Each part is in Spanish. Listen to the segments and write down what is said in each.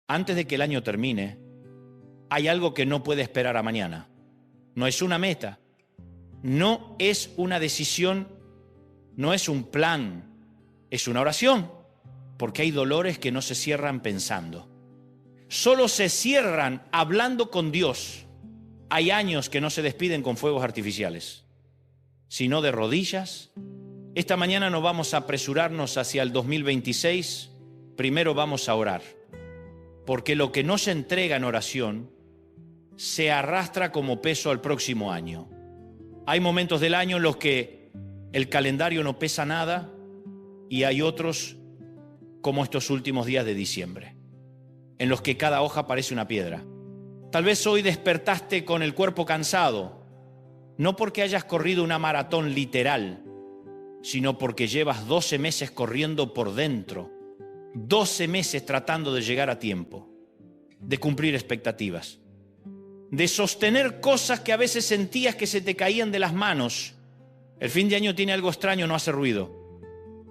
antes de que el año termine, hay algo que no puede esperar a mañana. No es una meta, no es una decisión, no es un plan, es una oración, porque hay dolores que no se cierran pensando. Solo se cierran hablando con Dios. Hay años que no se despiden con fuegos artificiales, sino de rodillas. Esta mañana no vamos a apresurarnos hacia el 2026, primero vamos a orar, porque lo que no se entrega en oración se arrastra como peso al próximo año. Hay momentos del año en los que el calendario no pesa nada y hay otros, como estos últimos días de diciembre, en los que cada hoja parece una piedra. Tal vez hoy despertaste con el cuerpo cansado, no porque hayas corrido una maratón literal, sino porque llevas 12 meses corriendo por dentro, 12 meses tratando de llegar a tiempo, de cumplir expectativas, de sostener cosas que a veces sentías que se te caían de las manos. El fin de año tiene algo extraño, no hace ruido,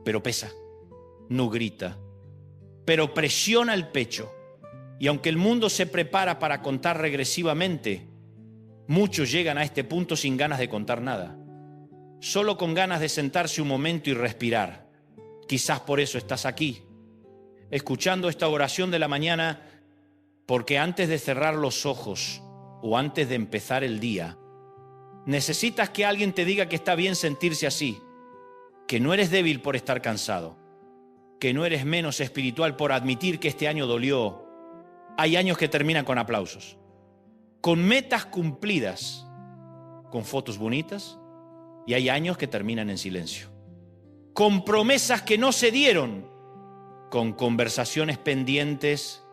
pero pesa, no grita, pero presiona el pecho. Y aunque el mundo se prepara para contar regresivamente, muchos llegan a este punto sin ganas de contar nada, solo con ganas de sentarse un momento y respirar. Quizás por eso estás aquí, escuchando esta oración de la mañana, porque antes de cerrar los ojos o antes de empezar el día, necesitas que alguien te diga que está bien sentirse así, que no eres débil por estar cansado, que no eres menos espiritual por admitir que este año dolió. Hay años que terminan con aplausos, con metas cumplidas, con fotos bonitas, y hay años que terminan en silencio, con promesas que no se dieron, con conversaciones pendientes,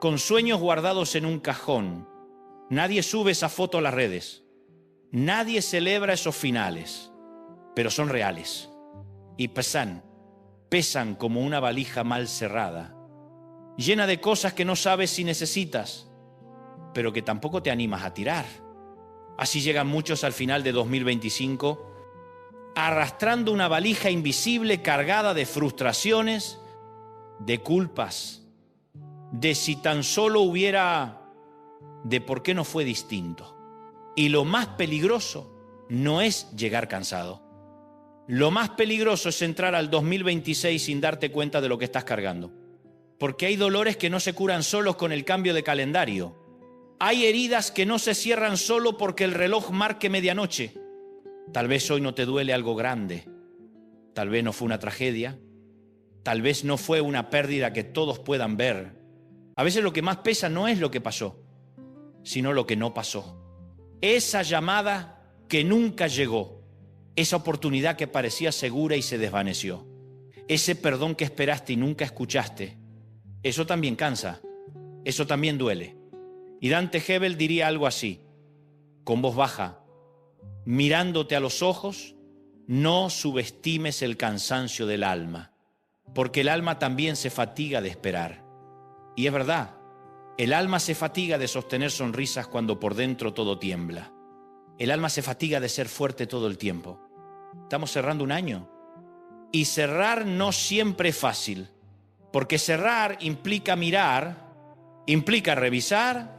con sueños guardados en un cajón. Nadie sube esa foto a las redes, nadie celebra esos finales, pero son reales y pesan como una valija mal cerrada, llena de cosas que no sabes si necesitas, pero que tampoco te animas a tirar. Así llegan muchos al final de 2025, arrastrando una valija invisible cargada de frustraciones, de culpas, de si tan solo hubiera, de por qué no fue distinto. Y lo más peligroso no es llegar cansado. Lo más peligroso es entrar al 2026 sin darte cuenta de lo que estás cargando. Porque hay dolores que no se curan solos con el cambio de calendario. Hay heridas que no se cierran solo porque el reloj marque medianoche. Tal vez hoy no te duele algo grande. Tal vez no fue una tragedia. Tal vez no fue una pérdida que todos puedan ver. A veces lo que más pesa no es lo que pasó, sino lo que no pasó. Esa llamada que nunca llegó. Esa oportunidad que parecía segura y se desvaneció. Ese perdón que esperaste y nunca escuchaste. Eso también cansa, eso también duele. Y Dante Gebel diría algo así, con voz baja: mirándote a los ojos, no subestimes el cansancio del alma, porque el alma también se fatiga de esperar. Y es verdad, el alma se fatiga de sostener sonrisas cuando por dentro todo tiembla. El alma se fatiga de ser fuerte todo el tiempo. Estamos cerrando un año, y cerrar no siempre es fácil. Porque cerrar implica mirar, implica revisar,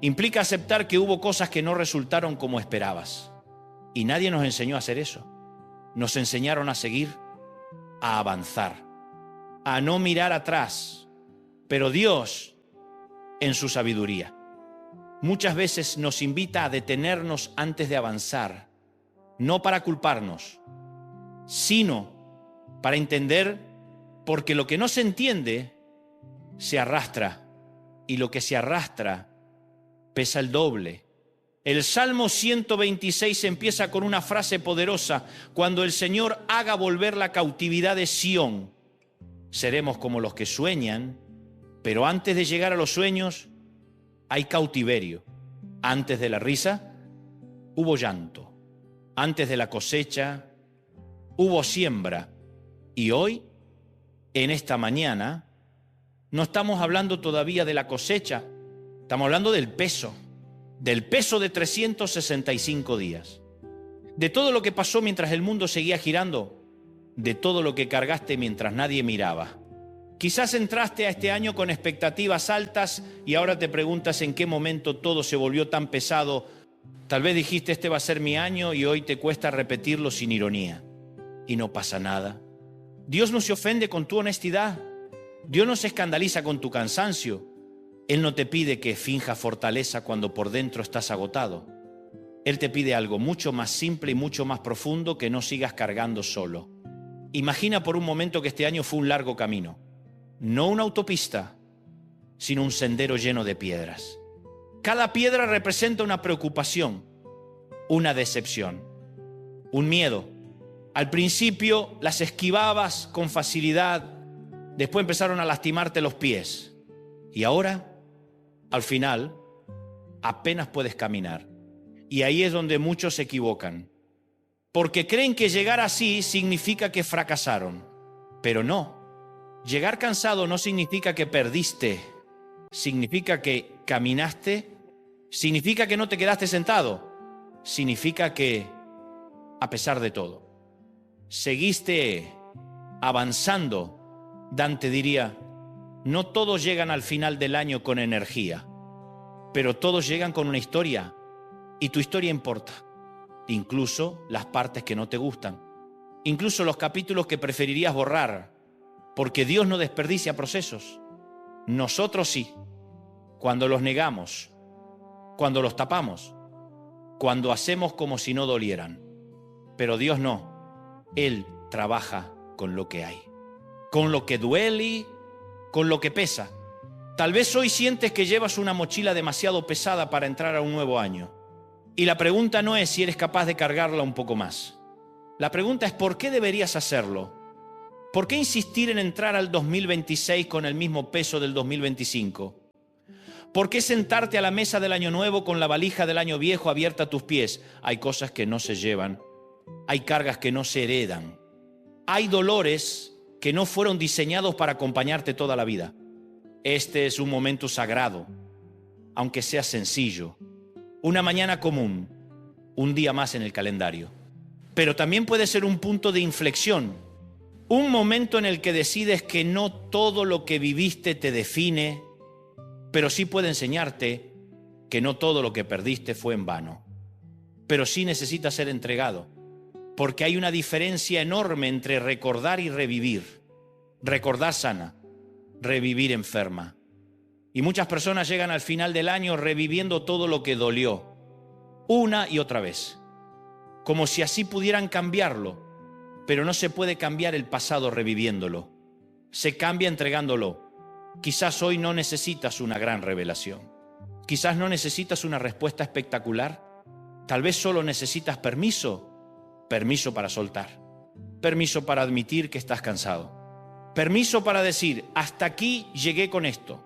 implica aceptar que hubo cosas que no resultaron como esperabas. Y nadie nos enseñó a hacer eso. Nos enseñaron a seguir, a avanzar, a no mirar atrás. Pero Dios, en su sabiduría, muchas veces nos invita a detenernos antes de avanzar, no para culparnos, sino para entender. Porque lo que no se entiende se arrastra, y lo que se arrastra pesa el doble. El Salmo 126 empieza con una frase poderosa: cuando el Señor haga volver la cautividad de Sión, seremos como los que sueñan, pero antes de llegar a los sueños hay cautiverio. Antes de la risa hubo llanto, antes de la cosecha hubo siembra, y hoy, en esta mañana, no estamos hablando todavía de la cosecha, estamos hablando del peso de 365 días, de todo lo que pasó mientras el mundo seguía girando, de todo lo que cargaste mientras nadie miraba. Quizás entraste a este año con expectativas altas y ahora te preguntas en qué momento todo se volvió tan pesado. Tal vez dijiste, este va a ser mi año, y hoy te cuesta repetirlo sin ironía. Y no pasa nada. Dios no se ofende con tu honestidad. Dios no se escandaliza con tu cansancio. Él no te pide que finjas fortaleza cuando por dentro estás agotado. Él te pide algo mucho más simple y mucho más profundo: que no sigas cargando solo. Imagina por un momento que este año fue un largo camino. No una autopista, sino un sendero lleno de piedras. Cada piedra representa una preocupación, una decepción, un miedo. Al principio las esquivabas con facilidad, después empezaron a lastimarte los pies. Y ahora, al final, apenas puedes caminar. Y ahí es donde muchos se equivocan, porque creen que llegar así significa que fracasaron. Pero no. Llegar cansado no significa que perdiste, significa que caminaste, significa que no te quedaste sentado, significa que, a pesar de todo, seguiste avanzando. Dante diría, no todos llegan al final del año con energía, pero todos llegan con una historia, y tu historia importa, incluso las partes que no te gustan, incluso los capítulos que preferirías borrar. Porque Dios no desperdicia procesos. Nosotros sí, cuando los negamos, cuando los tapamos, cuando hacemos como si no dolieran. Pero Dios no. Él trabaja con lo que hay, con lo que duele, con lo que pesa. Tal vez hoy sientes que llevas una mochila demasiado pesada para entrar a un nuevo año. Y la pregunta no es si eres capaz de cargarla un poco más. La pregunta es, ¿por qué deberías hacerlo? ¿Por qué insistir en entrar al 2026 con el mismo peso del 2025? ¿Por qué sentarte a la mesa del año nuevo con la valija del año viejo abierta a tus pies? Hay cosas que no se llevan, hay cargas que no se heredan, hay dolores que no fueron diseñados para acompañarte toda la vida. Este es un momento sagrado, aunque sea sencillo, una mañana común, un día más en el calendario. Pero también puede ser un punto de inflexión. Un momento en el que decides que no todo lo que viviste te define, pero sí puede enseñarte que no todo lo que perdiste fue en vano. Pero sí necesita ser entregado, porque hay una diferencia enorme entre recordar y revivir. Recordar sana, revivir enferma. Y muchas personas llegan al final del año reviviendo todo lo que dolió, una y otra vez, como si así pudieran cambiarlo. Pero no se puede cambiar el pasado reviviéndolo. Se cambia entregándolo. Quizás hoy no necesitas una gran revelación. Quizás no necesitas una respuesta espectacular. Tal vez solo necesitas permiso. Permiso para soltar. Permiso para admitir que estás cansado. Permiso para decir, hasta aquí llegué con esto.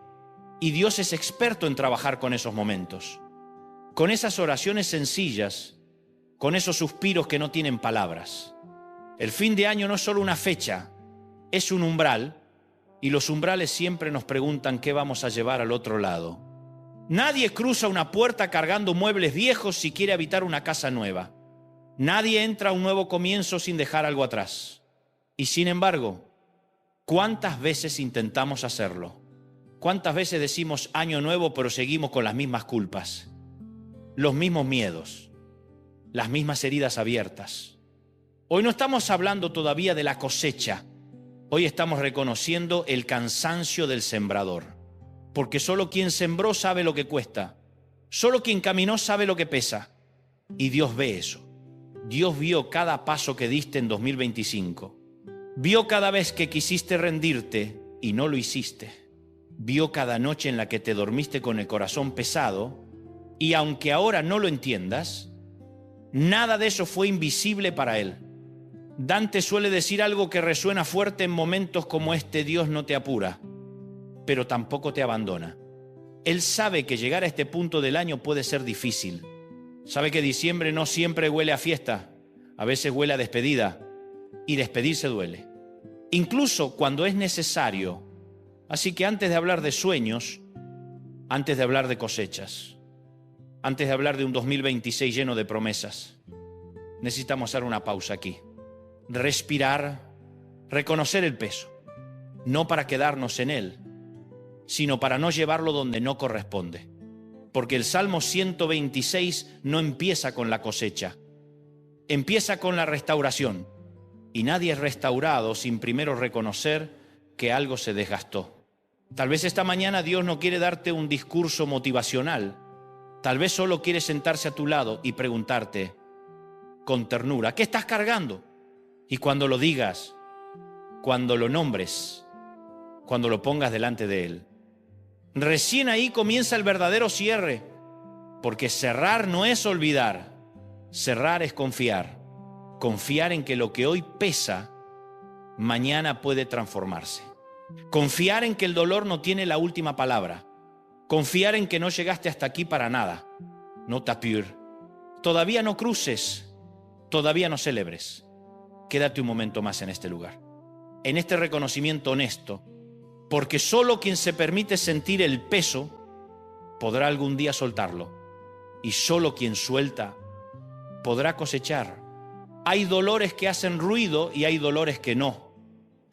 Y Dios es experto en trabajar con esos momentos. Con esas oraciones sencillas. Con esos suspiros que no tienen palabras. El fin de año no es solo una fecha, es un umbral, y los umbrales siempre nos preguntan qué vamos a llevar al otro lado. Nadie cruza una puerta cargando muebles viejos si quiere habitar una casa nueva. Nadie entra a un nuevo comienzo sin dejar algo atrás. Y sin embargo, ¿cuántas veces intentamos hacerlo? ¿Cuántas veces decimos año nuevo pero seguimos con las mismas culpas? Los mismos miedos, las mismas heridas abiertas. Hoy no estamos hablando todavía de la cosecha. Hoy estamos reconociendo el cansancio del sembrador. Porque solo quien sembró sabe lo que cuesta. Solo quien caminó sabe lo que pesa. Y Dios ve eso. Dios vio cada paso que diste en 2025. Vio cada vez que quisiste rendirte y no lo hiciste. Vio cada noche en la que te dormiste con el corazón pesado. Y aunque ahora no lo entiendas, nada de eso fue invisible para Él. Dante suele decir algo que resuena fuerte en momentos como este: Dios no te apura, pero tampoco te abandona. Él sabe que llegar a este punto del año puede ser difícil. Sabe que diciembre no siempre huele a fiesta, a veces huele a despedida, y despedirse duele, incluso cuando es necesario. Así que antes de hablar de sueños, antes de hablar de cosechas, antes de hablar de un 2026 lleno de promesas, necesitamos hacer una pausa aquí. Respirar, reconocer el peso. no para quedarnos en él, sino para no llevarlo donde no corresponde. Porque el Salmo 126 no empieza con la cosecha, empieza con la restauración. Y nadie es restaurado sin primero reconocer que algo se desgastó. Tal vez esta mañana Dios no quiere darte un discurso motivacional. Tal vez solo quiere sentarse a tu lado y preguntarte con ternura, ¿qué estás cargando? Y cuando lo digas, cuando lo nombres, cuando lo pongas delante de Él, recién ahí comienza el verdadero cierre. Porque cerrar no es olvidar, cerrar es confiar. Confiar en que lo que hoy pesa, mañana puede transformarse. Confiar en que el dolor no tiene la última palabra. Confiar en que no llegaste hasta aquí para nada. No tapir. Todavía no cruces. Todavía no celebres. Quédate un momento más en este lugar. En este reconocimiento honesto. Porque solo quien se permite sentir el peso podrá algún día soltarlo. Y solo quien suelta podrá cosechar. Hay dolores que hacen ruido y hay dolores que no.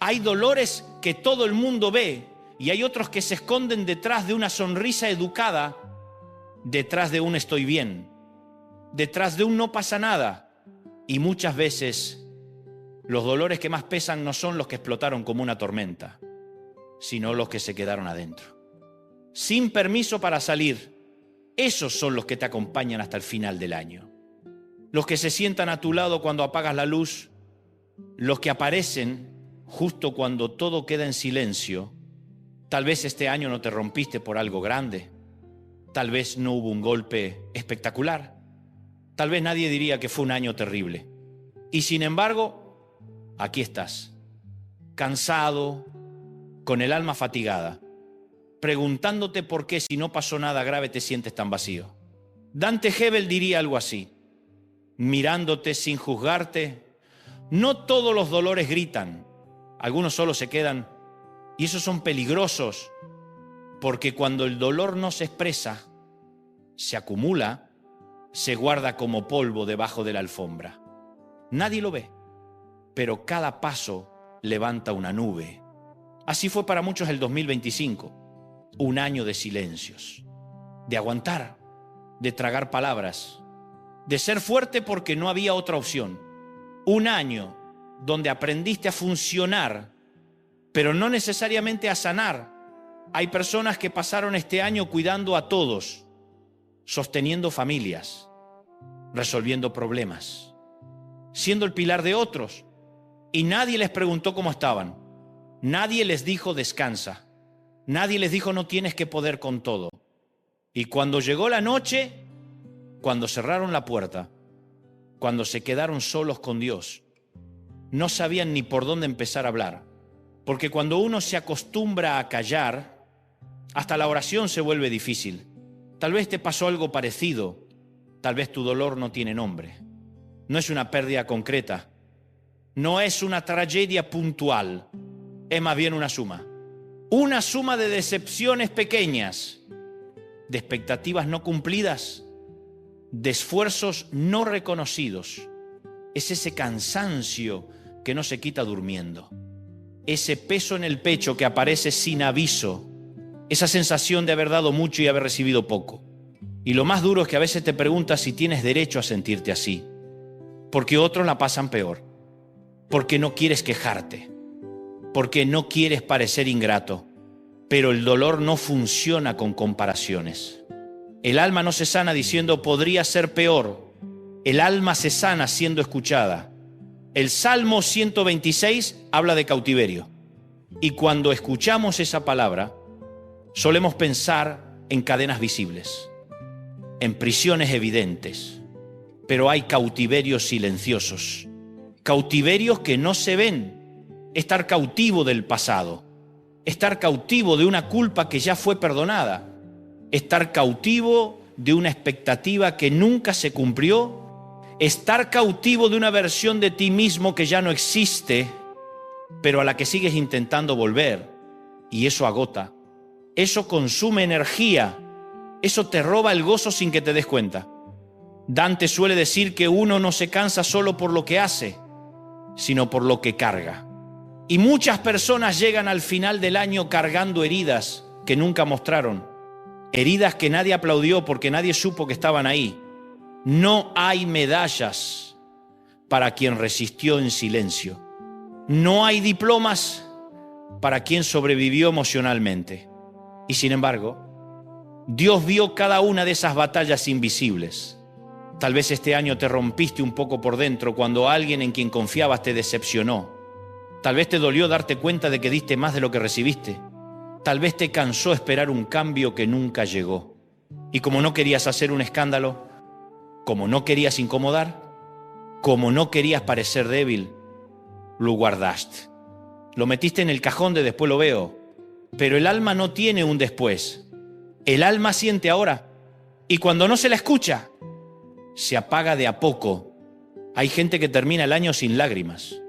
Hay dolores que todo el mundo ve y hay otros que se esconden detrás de una sonrisa educada, detrás de un estoy bien, detrás de un no pasa nada. Y muchas veces los dolores que más pesan no son los que explotaron como una tormenta, sino los que se quedaron adentro. Sin permiso para salir, esos son los que te acompañan hasta el final del año. Los que se sientan a tu lado cuando apagas la luz, los que aparecen justo cuando todo queda en silencio. Tal vez este año no te rompiste por algo grande, tal vez no hubo un golpe espectacular, tal vez nadie diría que fue un año terrible. Y sin embargo, aquí estás, cansado, con el alma fatigada, preguntándote por qué si no pasó nada grave te sientes tan vacío. Dante Gebel diría algo así: mirándote sin juzgarte, no todos los dolores gritan, algunos solo se quedan, y esos son peligrosos, porque cuando el dolor no se expresa, se acumula, se guarda como polvo debajo de la alfombra. Nadie lo ve, pero cada paso levanta una nube. Así fue para muchos el 2025, un año de silencios, de aguantar, de tragar palabras, de ser fuerte porque no había otra opción. Un año donde aprendiste a funcionar, pero no necesariamente a sanar. Hay personas que pasaron este año cuidando a todos, sosteniendo familias, resolviendo problemas, siendo el pilar de otros. Y nadie les preguntó cómo estaban. Nadie les dijo descansa. Nadie les dijo no tienes que poder con todo. Y cuando llegó la noche, cuando cerraron la puerta, cuando se quedaron solos con Dios, no sabían ni por dónde empezar a hablar. Porque cuando uno se acostumbra a callar, hasta la oración se vuelve difícil. Tal vez te pasó algo parecido. Tal vez tu dolor no tiene nombre. No es una pérdida concreta. No es una tragedia puntual. Es más bien una suma. Una suma de decepciones pequeñas, de expectativas no cumplidas, de esfuerzos no reconocidos. Es ese cansancio que no se quita durmiendo. Ese peso en el pecho que aparece sin aviso. Esa sensación de haber dado mucho y haber recibido poco. Y lo más duro es que a veces te preguntas si tienes derecho a sentirte así. Porque otros la pasan peor. Porque no quieres quejarte. Porque no quieres parecer ingrato. Pero el dolor no funciona con comparaciones. El alma no se sana diciendo podría ser peor. El alma se sana siendo escuchada. El Salmo 126 habla de cautiverio. Y cuando escuchamos esa palabra, solemos pensar en cadenas visibles, en prisiones evidentes. Pero hay cautiverios silenciosos, cautiverios que no se ven. Estar cautivo del pasado, estar cautivo de una culpa que ya fue perdonada, estar cautivo de una expectativa que nunca se cumplió, estar cautivo de una versión de ti mismo que ya no existe, pero a la que sigues intentando volver, y eso agota, eso consume energía, eso te roba el gozo sin que te des cuenta. Dante suele decir que uno no se cansa solo por lo que hace, sino por lo que carga. Y muchas personas llegan al final del año cargando heridas que nunca mostraron, heridas que nadie aplaudió porque nadie supo que estaban ahí. No hay medallas para quien resistió en silencio. No hay diplomas para quien sobrevivió emocionalmente. Y sin embargo, Dios vio cada una de esas batallas invisibles. Tal vez este año te rompiste un poco por dentro cuando alguien en quien confiabas te decepcionó. Tal vez te dolió darte cuenta de que diste más de lo que recibiste. Tal vez te cansó esperar un cambio que nunca llegó. Y como no querías hacer un escándalo, como no querías incomodar, como no querías parecer débil, lo guardaste. Lo metiste en el cajón de después lo veo. Pero el alma no tiene un después. El alma siente ahora. Y cuando no se la escucha, se apaga de a poco. Hay gente que termina el año sin lágrimas,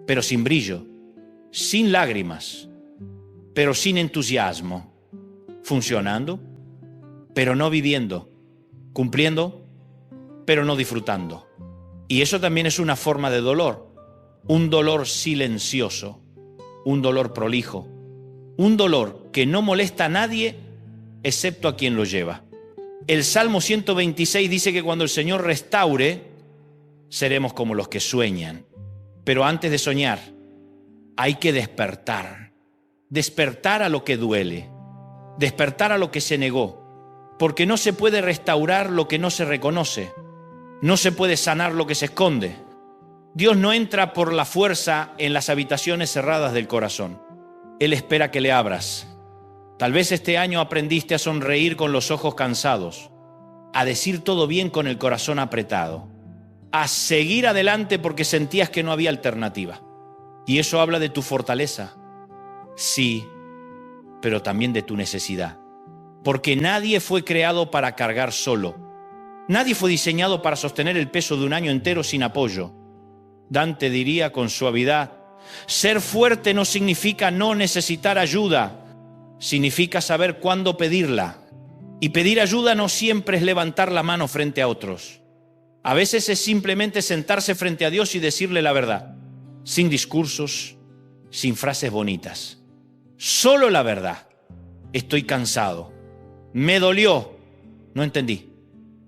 pero sin brillo, sin lágrimas, pero sin entusiasmo, funcionando, pero no viviendo, cumpliendo, pero no disfrutando. Y eso también es una forma de dolor, un dolor silencioso, un dolor prolijo, un dolor que no molesta a nadie excepto a quien lo lleva. El Salmo 126 dice que cuando el Señor restaure, seremos como los que sueñan. Pero antes de soñar, hay que despertar. Despertar a lo que duele. Despertar a lo que se negó. Porque no se puede restaurar lo que no se reconoce. No se puede sanar lo que se esconde. Dios no entra por la fuerza en las habitaciones cerradas del corazón. Él espera que le abras. Tal vez este año aprendiste a sonreír con los ojos cansados, a decir todo bien con el corazón apretado, a seguir adelante porque sentías que no había alternativa. Y eso habla de tu fortaleza, sí, pero también de tu necesidad. Porque nadie fue creado para cargar solo. Nadie fue diseñado para sostener el peso de un año entero sin apoyo. Dante diría con suavidad, ser fuerte no significa no necesitar ayuda, significa saber cuándo pedirla. Y pedir ayuda no siempre es levantar la mano frente a otros. A veces es simplemente sentarse frente a Dios y decirle la verdad, sin discursos, sin frases bonitas. Solo la verdad. Estoy cansado. Me dolió. No entendí.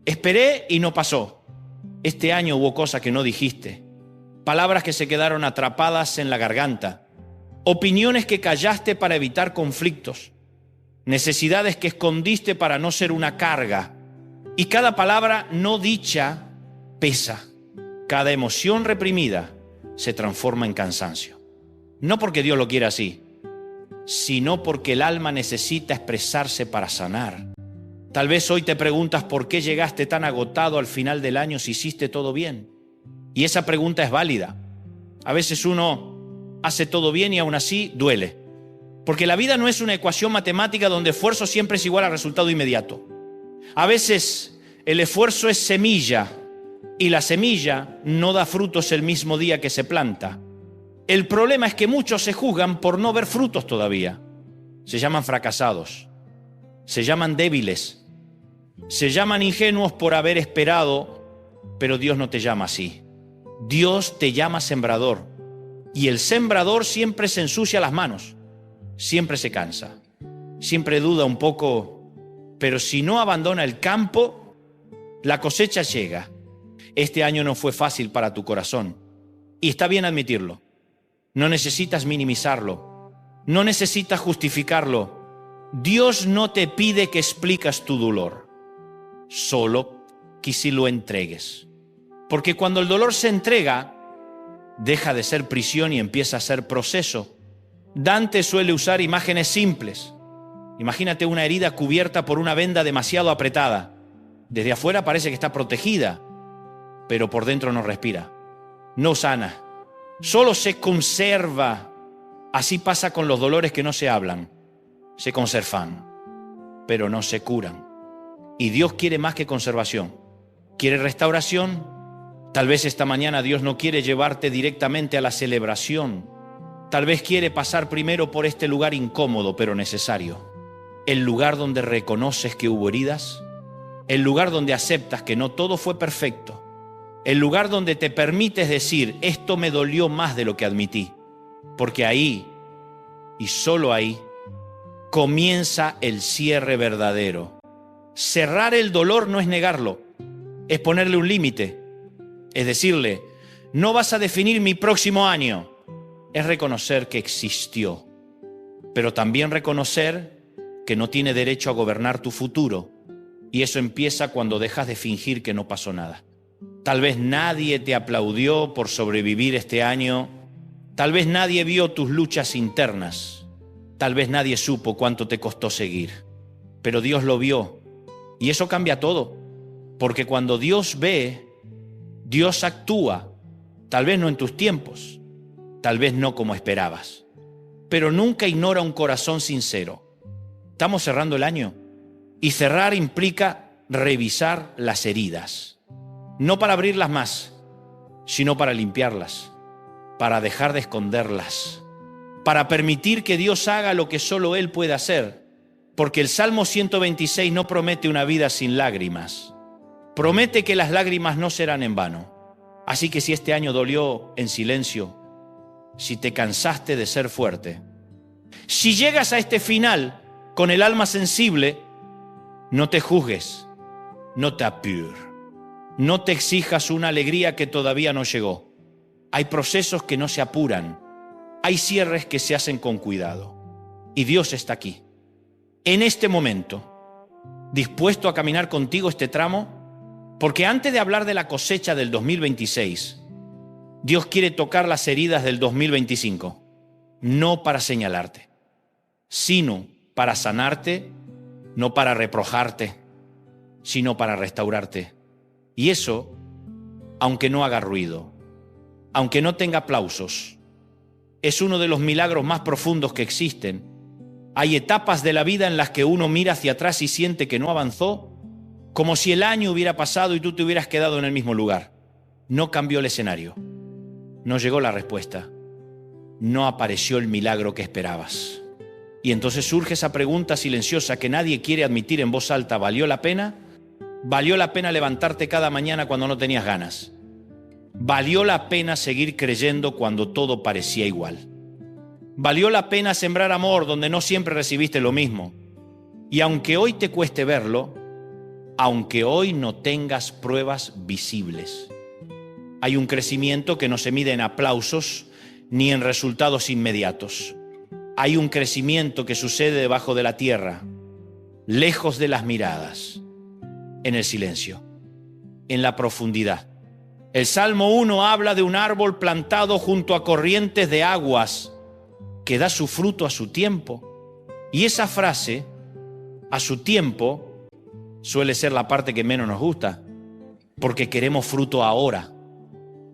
Esperé y no pasó. Este año hubo cosas que no dijiste. Palabras que se quedaron atrapadas en la garganta. Opiniones que callaste para evitar conflictos. Necesidades que escondiste para no ser una carga. Y cada palabra no dicha pesa. Cada emoción reprimida se transforma en cansancio. No porque Dios lo quiera así, sino porque el alma necesita expresarse para sanar. Tal vez hoy te preguntas por qué llegaste tan agotado al final del año si hiciste todo bien. Y esa pregunta es válida. A veces uno hace todo bien y aún así duele. Porque la vida no es una ecuación matemática donde esfuerzo siempre es igual a resultado inmediato. A veces el esfuerzo es semilla y la semilla no da frutos el mismo día que se planta. El problema es que muchos se juzgan por no ver frutos todavía. Se llaman fracasados, se llaman débiles, se llaman ingenuos por haber esperado, pero Dios no te llama así. Dios te llama sembrador y el sembrador siempre se ensucia las manos, siempre se cansa, siempre duda un poco, pero si no abandona el campo, la cosecha llega. Este año no fue fácil para tu corazón y está bien admitirlo. No necesitas minimizarlo, no necesitas justificarlo. Dios no te pide que expliques tu dolor, solo que si lo entregues. Porque cuando el dolor se entrega, deja de ser prisión y empieza a ser proceso. Dante suele usar imágenes simples. Imagínate una herida cubierta por una venda demasiado apretada. Desde afuera parece que está protegida, pero por dentro no respira, no sana, solo se conserva. Así pasa con los dolores que no se hablan, se conservan, pero no se curan. Y Dios quiere más que conservación, quiere restauración. Tal vez esta mañana Dios no quiere llevarte directamente a la celebración. Tal vez quiere pasar primero por este lugar incómodo pero necesario. El lugar donde reconoces que hubo heridas, el lugar donde aceptas que no todo fue perfecto, el lugar donde te permites decir, esto me dolió más de lo que admití. porque ahí, y solo ahí, comienza el cierre verdadero. Cerrar el dolor no es negarlo, es ponerle un límite. Es decirle, no vas a definir mi próximo año. Es reconocer que existió, pero también reconocer que no tiene derecho a gobernar tu futuro. Y eso empieza cuando dejas de fingir que no pasó nada. Tal vez nadie te aplaudió por sobrevivir este año. Tal vez nadie vio tus luchas internas. Tal vez nadie supo cuánto te costó seguir. Pero Dios lo vio. Y eso cambia todo. Porque cuando Dios ve, Dios actúa. Tal vez no en tus tiempos. Tal vez no como esperabas. Pero nunca ignora un corazón sincero. Estamos cerrando el año. Y cerrar implica revisar las heridas. No para abrirlas más, sino para limpiarlas, para dejar de esconderlas, para permitir que Dios haga lo que solo Él puede hacer. Porque el Salmo 126 no promete una vida sin lágrimas. Promete que las lágrimas no serán en vano. Así que si este año dolió en silencio, si te cansaste de ser fuerte, si llegas a este final con el alma sensible, no te juzgues, no te apures, no te exijas una alegría que todavía no llegó. Hay procesos que no se apuran, hay cierres que se hacen con cuidado. Y Dios está aquí, en este momento, dispuesto a caminar contigo este tramo, porque antes de hablar de la cosecha del 2026, Dios quiere tocar las heridas del 2025, no para señalarte, sino para sanarte, no para reprojarte, sino para restaurarte. Y eso, aunque no haga ruido, aunque no tenga aplausos, es uno de los milagros más profundos que existen. Hay etapas de la vida en las que uno mira hacia atrás y siente que no avanzó, como si el año hubiera pasado y tú te hubieras quedado en el mismo lugar. No cambió el escenario, no llegó la respuesta, no apareció el milagro que esperabas. Y entonces surge esa pregunta silenciosa que nadie quiere admitir en voz alta: ¿valió la pena? ¿Valió la pena levantarte cada mañana cuando no tenías ganas? ¿Valió la pena seguir creyendo cuando todo parecía igual? ¿Valió la pena sembrar amor donde no siempre recibiste lo mismo? Y aunque hoy te cueste verlo, aunque hoy no tengas pruebas visibles, hay un crecimiento que no se mide en aplausos ni en resultados inmediatos. Hay un crecimiento que sucede debajo de la tierra, lejos de las miradas, en el silencio, en la profundidad. El Salmo 1 habla de un árbol plantado junto a corrientes de aguas que da su fruto a su tiempo. Y esa frase, a su tiempo, suele ser la parte que menos nos gusta, porque queremos fruto ahora.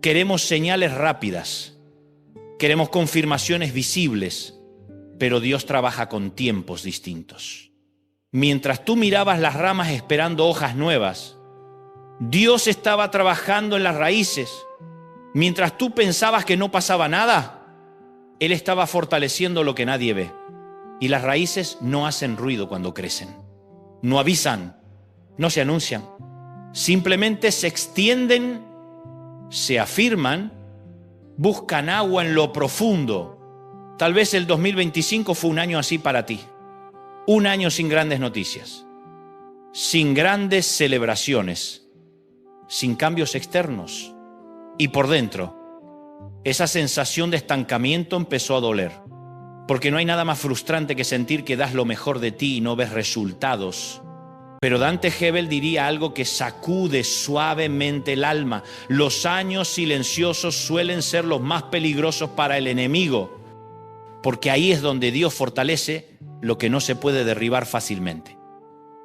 Queremos señales rápidas, queremos confirmaciones visibles. Pero Dios trabaja con tiempos distintos. Mientras tú mirabas las ramas esperando hojas nuevas, Dios estaba trabajando en las raíces. Mientras tú pensabas que no pasaba nada, Él estaba fortaleciendo lo que nadie ve. Y las raíces no hacen ruido cuando crecen. No avisan, no se anuncian. Simplemente se extienden, se afirman, buscan agua en lo profundo. Tal vez el 2025 fue un año así para ti. Un año sin grandes noticias, sin grandes celebraciones, sin cambios externos. Y por dentro, esa sensación de estancamiento empezó a doler. Porque no hay nada más frustrante que sentir que das lo mejor de ti y no ves resultados. Pero Dante Gebel diría algo que sacude suavemente el alma. Los años silenciosos suelen ser los más peligrosos para el enemigo. Porque ahí es donde Dios fortalece lo que no se puede derribar fácilmente.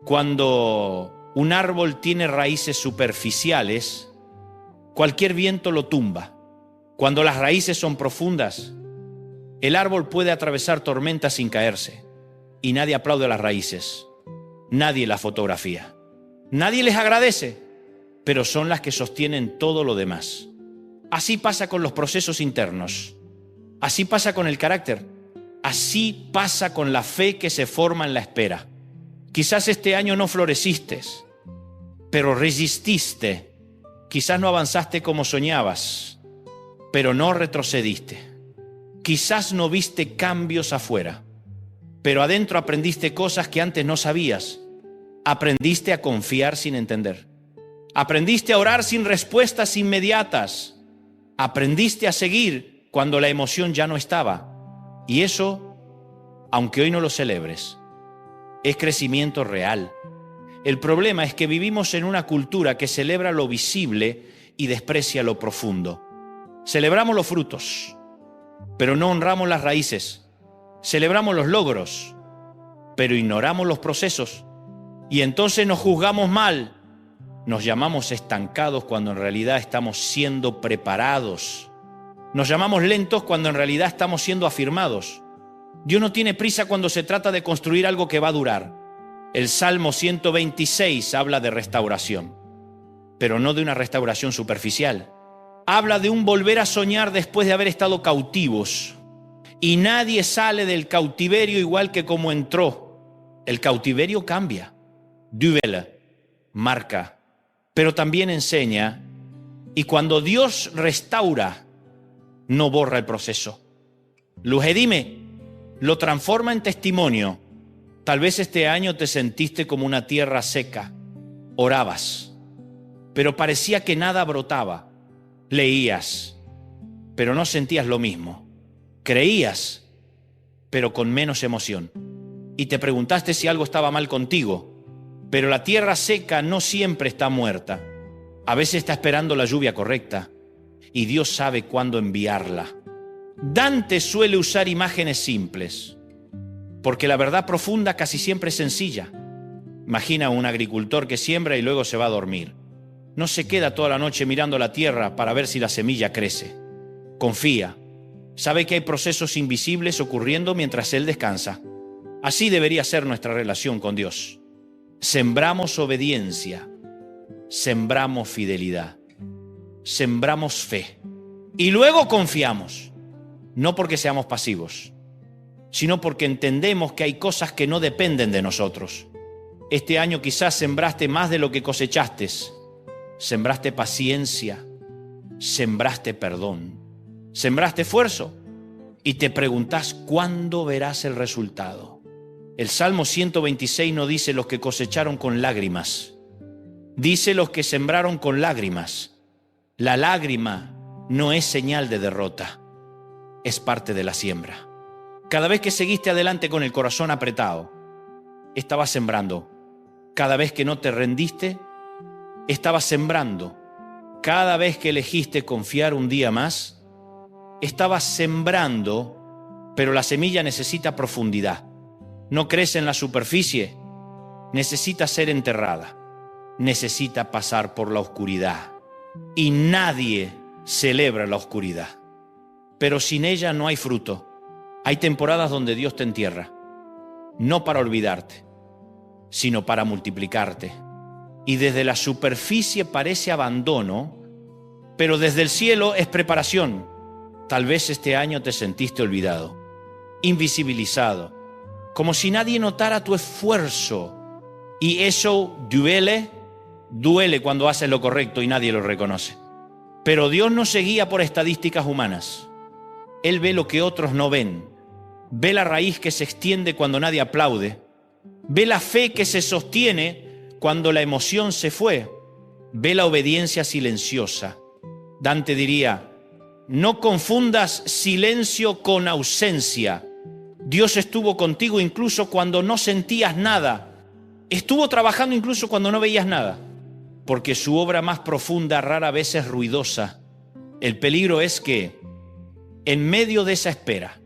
Cuando un árbol tiene raíces superficiales, cualquier viento lo tumba. Cuando las raíces son profundas, el árbol puede atravesar tormentas sin caerse. Y nadie aplaude a las raíces, nadie las fotografía, nadie les agradece, pero son las que sostienen todo lo demás. Así pasa con los procesos internos. Así pasa con el carácter, así pasa con la fe que se forma en la espera. Quizás este año no floreciste, pero resististe. Quizás no avanzaste como soñabas, pero no retrocediste. Quizás no viste cambios afuera, pero adentro aprendiste cosas que antes no sabías. Aprendiste a confiar sin entender. Aprendiste a orar sin respuestas inmediatas. Aprendiste a seguir cuando la emoción ya no estaba. Y eso, aunque hoy no lo celebres, es crecimiento real. El problema es que vivimos en una cultura que celebra lo visible y desprecia lo profundo. Celebramos los frutos, pero no honramos las raíces. Celebramos los logros, pero ignoramos los procesos. Y entonces nos juzgamos mal. Nos llamamos estancados cuando en realidad estamos siendo preparados. Nos llamamos lentos cuando en realidad estamos siendo afirmados. Dios no tiene prisa cuando se trata de construir algo que va a durar. El Salmo 126 habla de restauración, pero no de una restauración superficial. Habla de un volver a soñar después de haber estado cautivos. Y nadie sale del cautiverio igual que como entró. El cautiverio cambia. Duele, marca, pero también enseña. Y cuando Dios restaura, no borra el proceso. Lujedime lo transforma en testimonio. Tal vez este año te sentiste como una tierra seca. Orabas, pero parecía que nada brotaba. Leías, pero no sentías lo mismo. Creías, pero con menos emoción. Y te preguntaste si algo estaba mal contigo. Pero la tierra seca no siempre está muerta. A veces está esperando la lluvia correcta. Y Dios sabe cuándo enviarla. Dante suele usar imágenes simples, porque la verdad profunda casi siempre es sencilla. Imagina a un agricultor que siembra y luego se va a dormir. No se queda toda la noche mirando la tierra para ver si la semilla crece. Confía. Sabe que hay procesos invisibles ocurriendo mientras Él descansa. Así debería ser nuestra relación con Dios. Sembramos obediencia, sembramos fidelidad, sembramos fe y luego confiamos. No porque seamos pasivos, sino porque entendemos que hay cosas que no dependen de nosotros. Este año quizás sembraste más de lo que cosechaste. Sembraste paciencia, sembraste perdón, sembraste esfuerzo y te preguntás cuándo verás el resultado. El Salmo 126 no dice los que cosecharon con lágrimas, dice los que sembraron con lágrimas. La lágrima no es señal de derrota, es parte de la siembra. Cada vez que seguiste adelante con el corazón apretado, estabas sembrando. Cada vez que no te rendiste, estabas sembrando. Cada vez que elegiste confiar un día más, estabas sembrando, pero la semilla necesita profundidad. No crece en la superficie, necesita ser enterrada, necesita pasar por la oscuridad. Y nadie celebra la oscuridad, pero sin ella no hay fruto. Hay temporadas donde Dios te entierra, no para olvidarte, sino para multiplicarte. Y desde la superficie parece abandono, pero desde el cielo es preparación. Tal vez este año te sentiste olvidado, invisibilizado, como si nadie notara tu esfuerzo. Y eso duele cuando haces lo correcto y nadie lo reconoce. Pero Dios no se guía por estadísticas humanas. Él ve lo que otros no ven. Ve la raíz que se extiende cuando nadie aplaude. Ve la fe que se sostiene cuando la emoción se fue. Ve la obediencia silenciosa. Dante diría, no confundas silencio con ausencia. Dios estuvo contigo incluso cuando no sentías nada. Estuvo trabajando incluso cuando no veías nada. Porque su obra más profunda rara vez es ruidosa. El peligro es que, en medio de esa espera,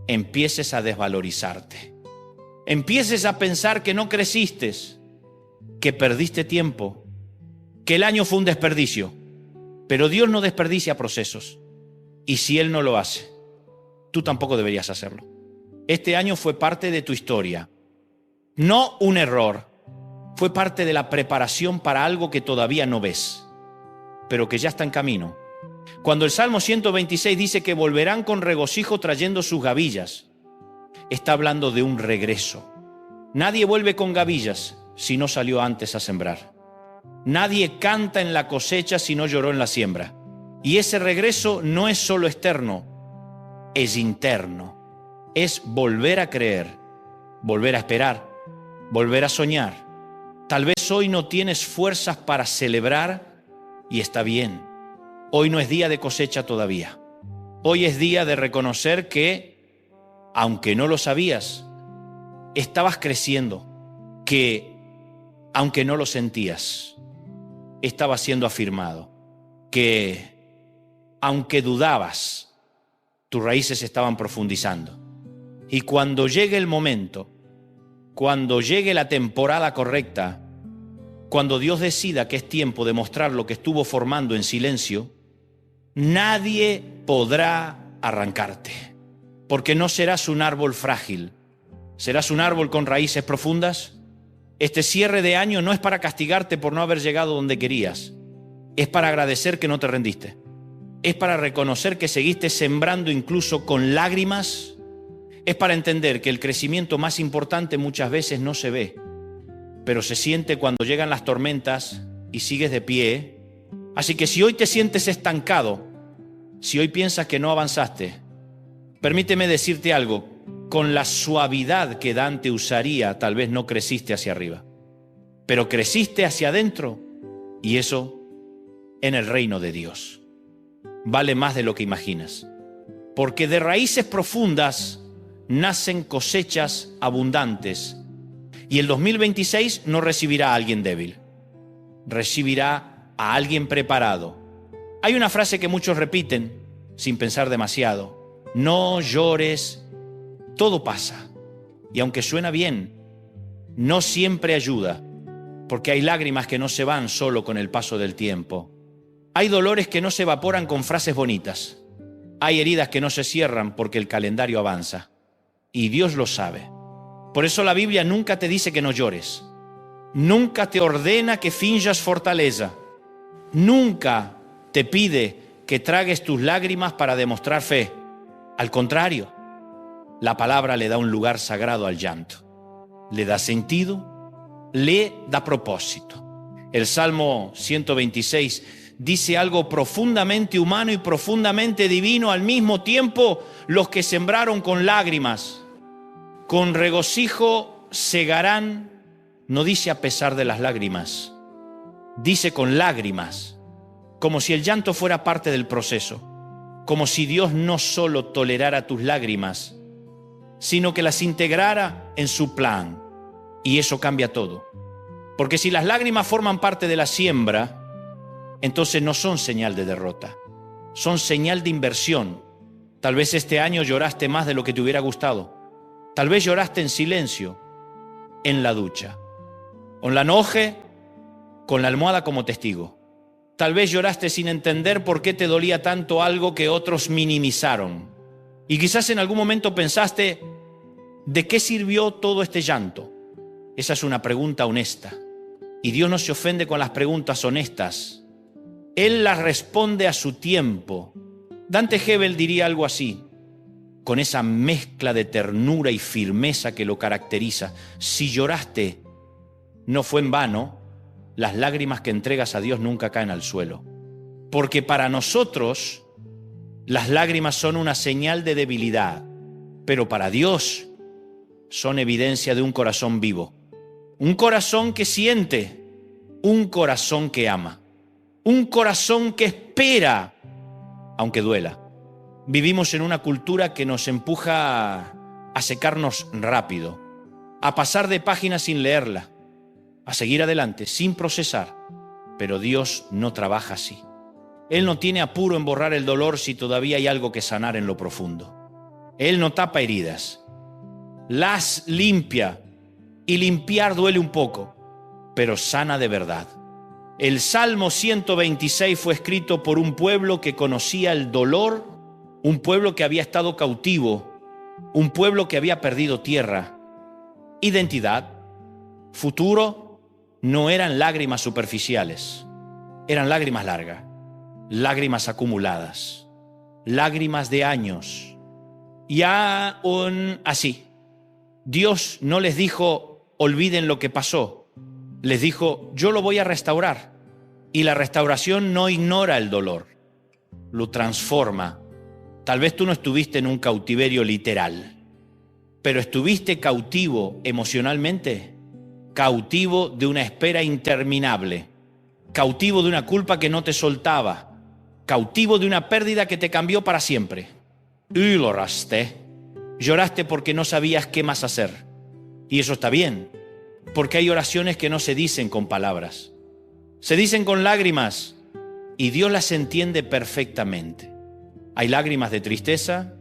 empieces a desvalorizarte. Empieces a pensar que no creciste, que perdiste tiempo, que el año fue un desperdicio. Pero Dios no desperdicia procesos. Y si Él no lo hace, tú tampoco deberías hacerlo. Este año fue parte de tu historia. No un error. Fue parte de la preparación para algo que todavía no ves, pero que ya está en camino. Cuando el Salmo 126 dice que volverán con regocijo trayendo sus gavillas, está hablando de un regreso. Nadie vuelve con gavillas si no salió antes a sembrar. Nadie canta en la cosecha si no lloró en la siembra. Y ese regreso no es solo externo, es interno. Es volver a creer, volver a esperar, volver a soñar. Tal vez hoy no tienes fuerzas para celebrar y está bien. Hoy no es día de cosecha todavía. Hoy es día de reconocer que, aunque no lo sabías, estabas creciendo, que, aunque no lo sentías, estaba siendo afirmado, que, aunque dudabas, tus raíces estaban profundizando. Y cuando llegue el momento, cuando llegue la temporada correcta, cuando Dios decida que es tiempo de mostrar lo que estuvo formando en silencio, nadie podrá arrancarte, porque no serás un árbol frágil, serás un árbol con raíces profundas. Este cierre de año no es para castigarte por no haber llegado donde querías, es para agradecer que no te rendiste, es para reconocer que seguiste sembrando incluso con lágrimas. Es para entender que el crecimiento más importante muchas veces no se ve, pero se siente cuando llegan las tormentas y sigues de pie. Así que si hoy te sientes estancado, si hoy piensas que no avanzaste, permíteme decirte algo. Con la suavidad que Dante usaría, tal vez no creciste hacia arriba, pero creciste hacia adentro, y eso en el reino de Dios vale más de lo que imaginas, porque de raíces profundas nacen cosechas abundantes, y el 2026 no recibirá a alguien débil, recibirá a alguien preparado. Hay una frase que muchos repiten sin pensar demasiado: no llores, todo pasa. Y aunque suena bien, no siempre ayuda, porque hay lágrimas que no se van solo con el paso del tiempo. Hay dolores que no se evaporan con frases bonitas. Hay heridas que no se cierran porque el calendario avanza. Y Dios lo sabe. Por eso la Biblia nunca te dice que no llores. Nunca te ordena que finjas fortaleza. Nunca te pide que tragues tus lágrimas para demostrar fe. Al contrario, la palabra le da un lugar sagrado al llanto. Le da sentido, le da propósito. El Salmo 126 dice algo profundamente humano y profundamente divino al mismo tiempo. Los que sembraron con lágrimas, con regocijo segarán. No dice a pesar de las lágrimas, dice con lágrimas, como si el llanto fuera parte del proceso, como si Dios no solo tolerara tus lágrimas, sino que las integrara en su plan. Y eso cambia todo. Porque si las lágrimas forman parte de la siembra, entonces no son señal de derrota, son señal de inversión. Tal vez este año lloraste más de lo que te hubiera gustado. Tal vez lloraste en silencio, en la ducha, con la noche, con la almohada como testigo. Tal vez lloraste sin entender por qué te dolía tanto algo que otros minimizaron. Y quizás en algún momento pensaste: ¿de qué sirvió todo este llanto? Esa es una pregunta honesta. Y Dios no se ofende con las preguntas honestas. Él las responde a su tiempo. Dante Gebel diría algo así, con esa mezcla de ternura y firmeza que lo caracteriza: si lloraste, no fue en vano. Las lágrimas que entregas a Dios nunca caen al suelo. Porque para nosotros, las lágrimas son una señal de debilidad, pero para Dios son evidencia de un corazón vivo. Un corazón que siente, un corazón que ama, un corazón que espera, aunque duela. Vivimos en una cultura que nos empuja a secarnos rápido, a pasar de páginas sin leerla, a seguir adelante sin procesar. Pero Dios no trabaja así. Él no tiene apuro en borrar el dolor si todavía hay algo que sanar en lo profundo. Él no tapa heridas, las limpia, y limpiar duele un poco, pero sana de verdad. El Salmo 126 fue escrito por un pueblo que conocía el dolor, un pueblo que había estado cautivo, un pueblo que había perdido tierra, identidad, futuro. No eran lágrimas superficiales, eran lágrimas largas, lágrimas acumuladas, lágrimas de años. Y aún así, Dios no les dijo: olviden lo que pasó. Les dijo: yo lo voy a restaurar. Y la restauración no ignora el dolor, lo transforma Tal vez tú no estuviste en un cautiverio literal, pero estuviste cautivo emocionalmente, cautivo de una espera interminable, cautivo de una culpa que no te soltaba, cautivo de una pérdida que te cambió para siempre. Y lo rasté. Lloraste porque no sabías qué más hacer. Y eso está bien, porque hay oraciones que no se dicen con palabras. Se dicen con lágrimas y Dios las entiende perfectamente. Hay lágrimas de tristeza,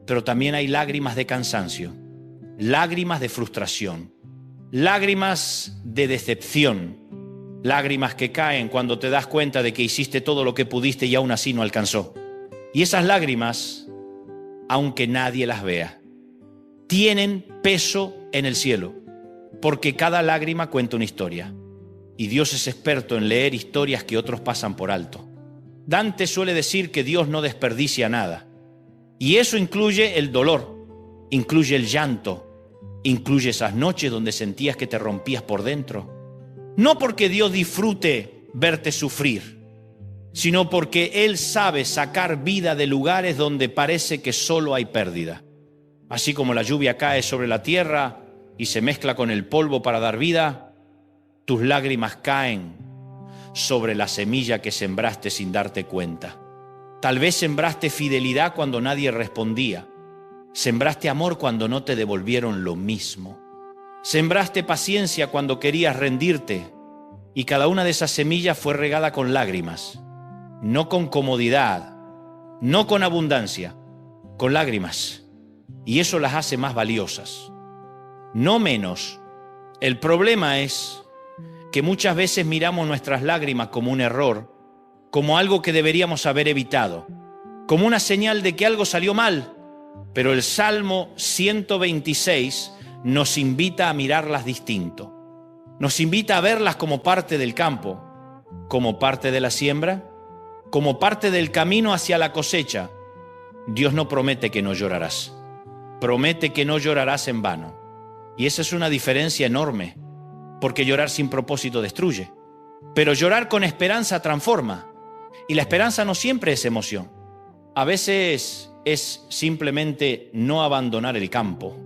pero también hay lágrimas de cansancio, lágrimas de frustración, lágrimas de decepción, lágrimas que caen cuando te das cuenta de que hiciste todo lo que pudiste y aún así no alcanzó. Y esas lágrimas, aunque nadie las vea, tienen peso en el cielo, porque cada lágrima cuenta una historia. Y Dios es experto en leer historias que otros pasan por alto. Dante suele decir que Dios no desperdicia nada. Y eso incluye el dolor, incluye el llanto, incluye esas noches donde sentías que te rompías por dentro. No porque Dios disfrute verte sufrir, sino porque Él sabe sacar vida de lugares donde parece que solo hay pérdida. Así como la lluvia cae sobre la tierra y se mezcla con el polvo para dar vida, tus lágrimas caen sobre la semilla que sembraste sin darte cuenta. Tal vez sembraste fidelidad cuando nadie respondía. Sembraste amor cuando no te devolvieron lo mismo. Sembraste paciencia cuando querías rendirte. Y cada una de esas semillas fue regada con lágrimas. No con comodidad, no con abundancia, con lágrimas. Y eso las hace más valiosas, no menos. El problema es que muchas veces miramos nuestras lágrimas como un error, como algo que deberíamos haber evitado, como una señal de que algo salió mal. Pero el Salmo 126 nos invita a mirarlas distinto. Nos invita a verlas como parte del campo, como parte de la siembra, como parte del camino hacia la cosecha. Dios no promete que no llorarás, promete que no llorarás en vano. Y esa es una diferencia enorme, porque llorar sin propósito destruye, pero llorar con esperanza transforma. Y la esperanza no siempre es emoción. A veces es simplemente no abandonar el campo.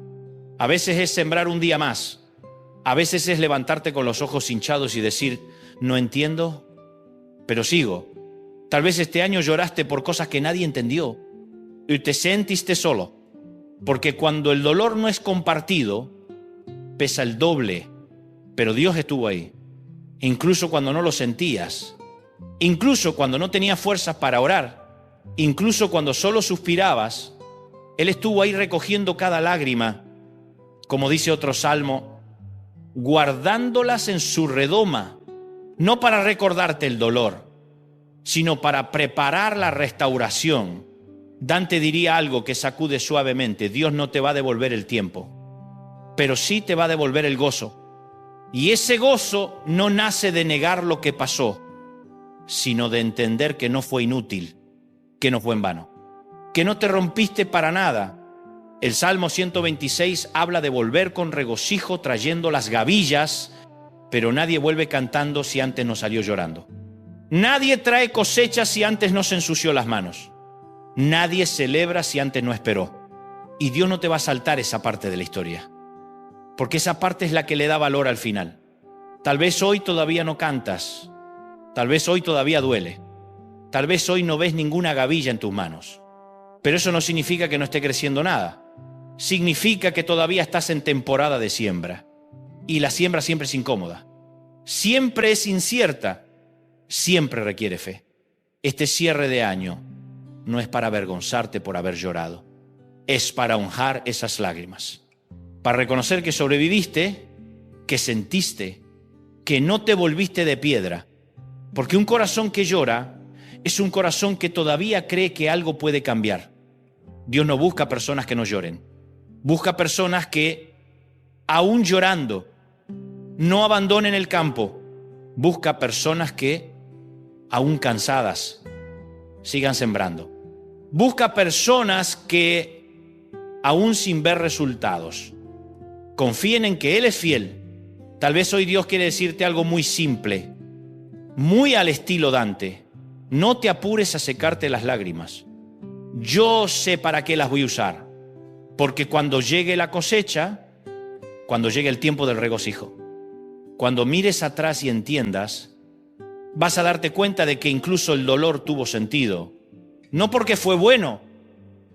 A veces es sembrar un día más. A veces es levantarte con los ojos hinchados y decir, no entiendo, pero sigo. Tal vez este año lloraste por cosas que nadie entendió y te sentiste solo, porque cuando el dolor no es compartido, pesa el doble. Pero Dios estuvo ahí, incluso cuando no lo sentías, incluso cuando no tenías fuerzas para orar, incluso cuando solo suspirabas. Él estuvo ahí recogiendo cada lágrima, como dice otro salmo, guardándolas en su redoma, no para recordarte el dolor, sino para preparar la restauración. Dante diría algo que sacude suavemente: Dios no te va a devolver el tiempo, pero sí te va a devolver el gozo. Y ese gozo no nace de negar lo que pasó, sino de entender que no fue inútil, que no fue en vano, que no te rompiste para nada. El Salmo 126 habla de volver con regocijo trayendo las gavillas, pero nadie vuelve cantando si antes no salió llorando. Nadie trae cosechas si antes no se ensució las manos. Nadie celebra si antes no esperó. Y Dios no te va a saltar esa parte de la historia, porque esa parte es la que le da valor al final. Tal vez hoy todavía no cantas, tal vez hoy todavía duele, tal vez hoy no ves ninguna gavilla en tus manos, pero eso no significa que no esté creciendo nada. Significa que todavía estás en temporada de siembra, y la siembra siempre es incómoda, siempre es incierta, siempre requiere fe. Este cierre de año no es para avergonzarte por haber llorado, es para honrar esas lágrimas, para reconocer que sobreviviste, que sentiste, que no te volviste de piedra, porque un corazón que llora es un corazón que todavía cree que algo puede cambiar. Dios no busca personas que no lloren, busca personas que, aún llorando, no abandonen el campo. Busca personas que, aún cansadas, sigan sembrando. Busca personas que, aún sin ver resultados, confíen en que Él es fiel. Tal vez hoy Dios quiere decirte algo muy simple, muy al estilo Dante. No te apures a secarte las lágrimas. yo sé para qué las voy a usar. Porque cuando llegue la cosecha, cuando llegue el tiempo del regocijo, cuando mires atrás y entiendas, vas a darte cuenta de que incluso el dolor tuvo sentido. No porque fue bueno,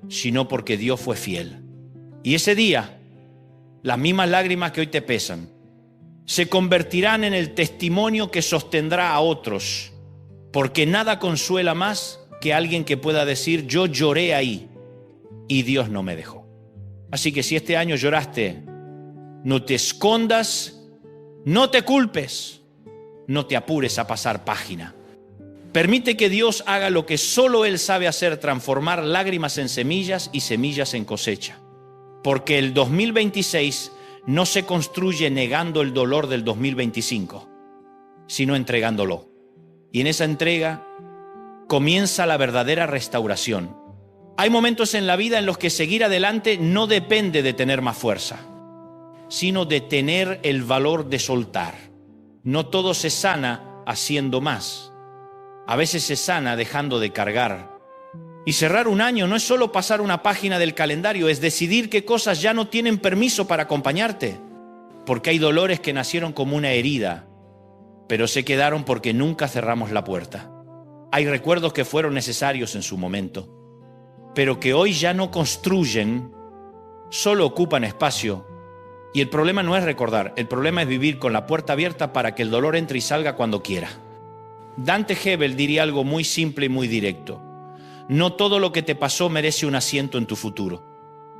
sino porque Dios fue fiel. Y ese día, las mismas lágrimas que hoy te pesan, se convertirán en el testimonio que sostendrá a otros. Porque nada consuela más que alguien que pueda decir, yo lloré ahí y Dios no me dejó. Así que si este año lloraste, no te escondas, no te culpes, no te apures a pasar página. Permite que Dios haga lo que solo Él sabe hacer, transformar lágrimas en semillas y semillas en cosecha. Porque el 2026 no se construye negando el dolor del 2025, sino entregándolo. Y en esa entrega comienza la verdadera restauración. Hay momentos en la vida en los que seguir adelante no depende de tener más fuerza, sino de tener el valor de soltar. No todo se sana haciendo más. A veces se sana dejando de cargar. Y cerrar un año no es solo pasar una página del calendario, es decidir qué cosas ya no tienen permiso para acompañarte. Porque hay dolores que nacieron como una herida, pero se quedaron porque nunca cerramos la puerta. Hay recuerdos que fueron necesarios en su momento, pero que hoy ya no construyen, solo ocupan espacio. Y el problema no es recordar, el problema es vivir con la puerta abierta para que el dolor entre y salga cuando quiera. Dante Gebel diría algo muy simple y muy directo. No todo lo que te pasó merece un asiento en tu futuro.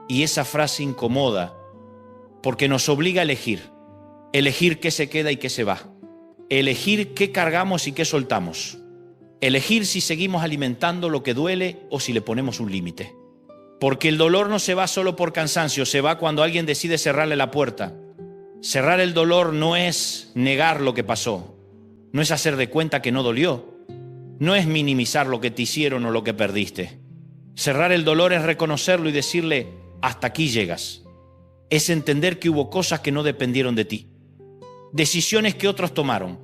Y esa frase incomoda porque nos obliga a elegir qué se queda y qué se va, elegir qué cargamos y qué soltamos, elegir si seguimos alimentando lo que duele o si le ponemos un límite. Porque el dolor no se va solo por cansancio, se va cuando alguien decide cerrarle la puerta. Cerrar el dolor no es negar lo que pasó, no es hacer de cuenta que no dolió, no es minimizar lo que te hicieron o lo que perdiste. Cerrar el dolor es reconocerlo y decirle, hasta aquí llegas. Es entender que hubo cosas que no dependieron de ti, decisiones que otros tomaron,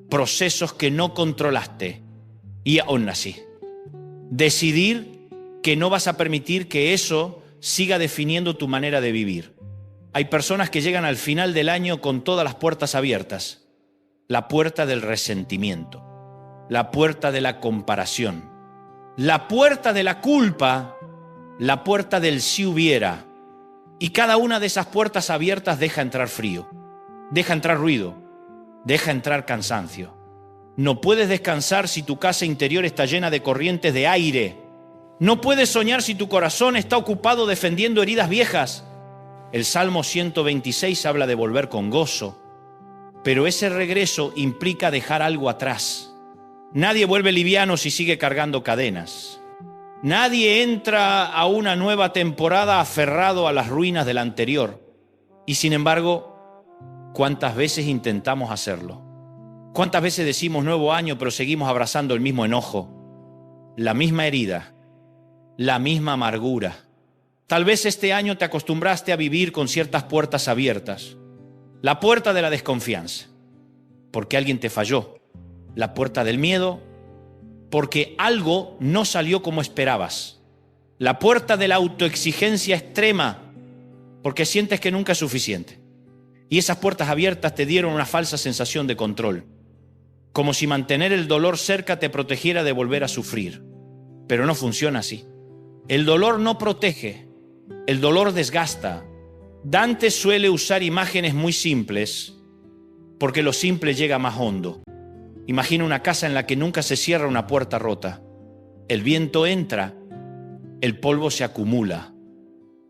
procesos que no controlaste y aún así. Decidir que no vas a permitir que eso siga definiendo tu manera de vivir. Hay personas que llegan al final del año con todas las puertas abiertas. La puerta del resentimiento, la puerta de la comparación, la puerta de la culpa, la puerta del si hubiera. Y cada una de esas puertas abiertas deja entrar frío, deja entrar ruido, deja entrar cansancio. No puedes descansar si tu casa interior está llena de corrientes de aire. No puedes soñar si tu corazón está ocupado defendiendo heridas viejas. El Salmo 126 habla de volver con gozo, pero ese regreso implica dejar algo atrás. Nadie vuelve liviano si sigue cargando cadenas. Nadie entra a una nueva temporada aferrado a las ruinas de la anterior. Y sin embargo, ¿cuántas veces intentamos hacerlo? ¿Cuántas veces decimos nuevo año pero seguimos abrazando el mismo enojo, la misma herida, la misma amargura? Tal vez este año te acostumbraste a vivir con ciertas puertas abiertas. La puerta de la desconfianza, porque alguien te falló. La puerta del miedo, porque algo no salió como esperabas. La puerta de la autoexigencia extrema, porque sientes que nunca es suficiente. Y esas puertas abiertas te dieron una falsa sensación de control, como si mantener el dolor cerca te protegiera de volver a sufrir. Pero no funciona así. El dolor no protege, el dolor desgasta. Dante suele usar imágenes muy simples, porque lo simple llega más hondo. Imagina una casa en la que nunca se cierra una puerta rota. El viento entra, el polvo se acumula,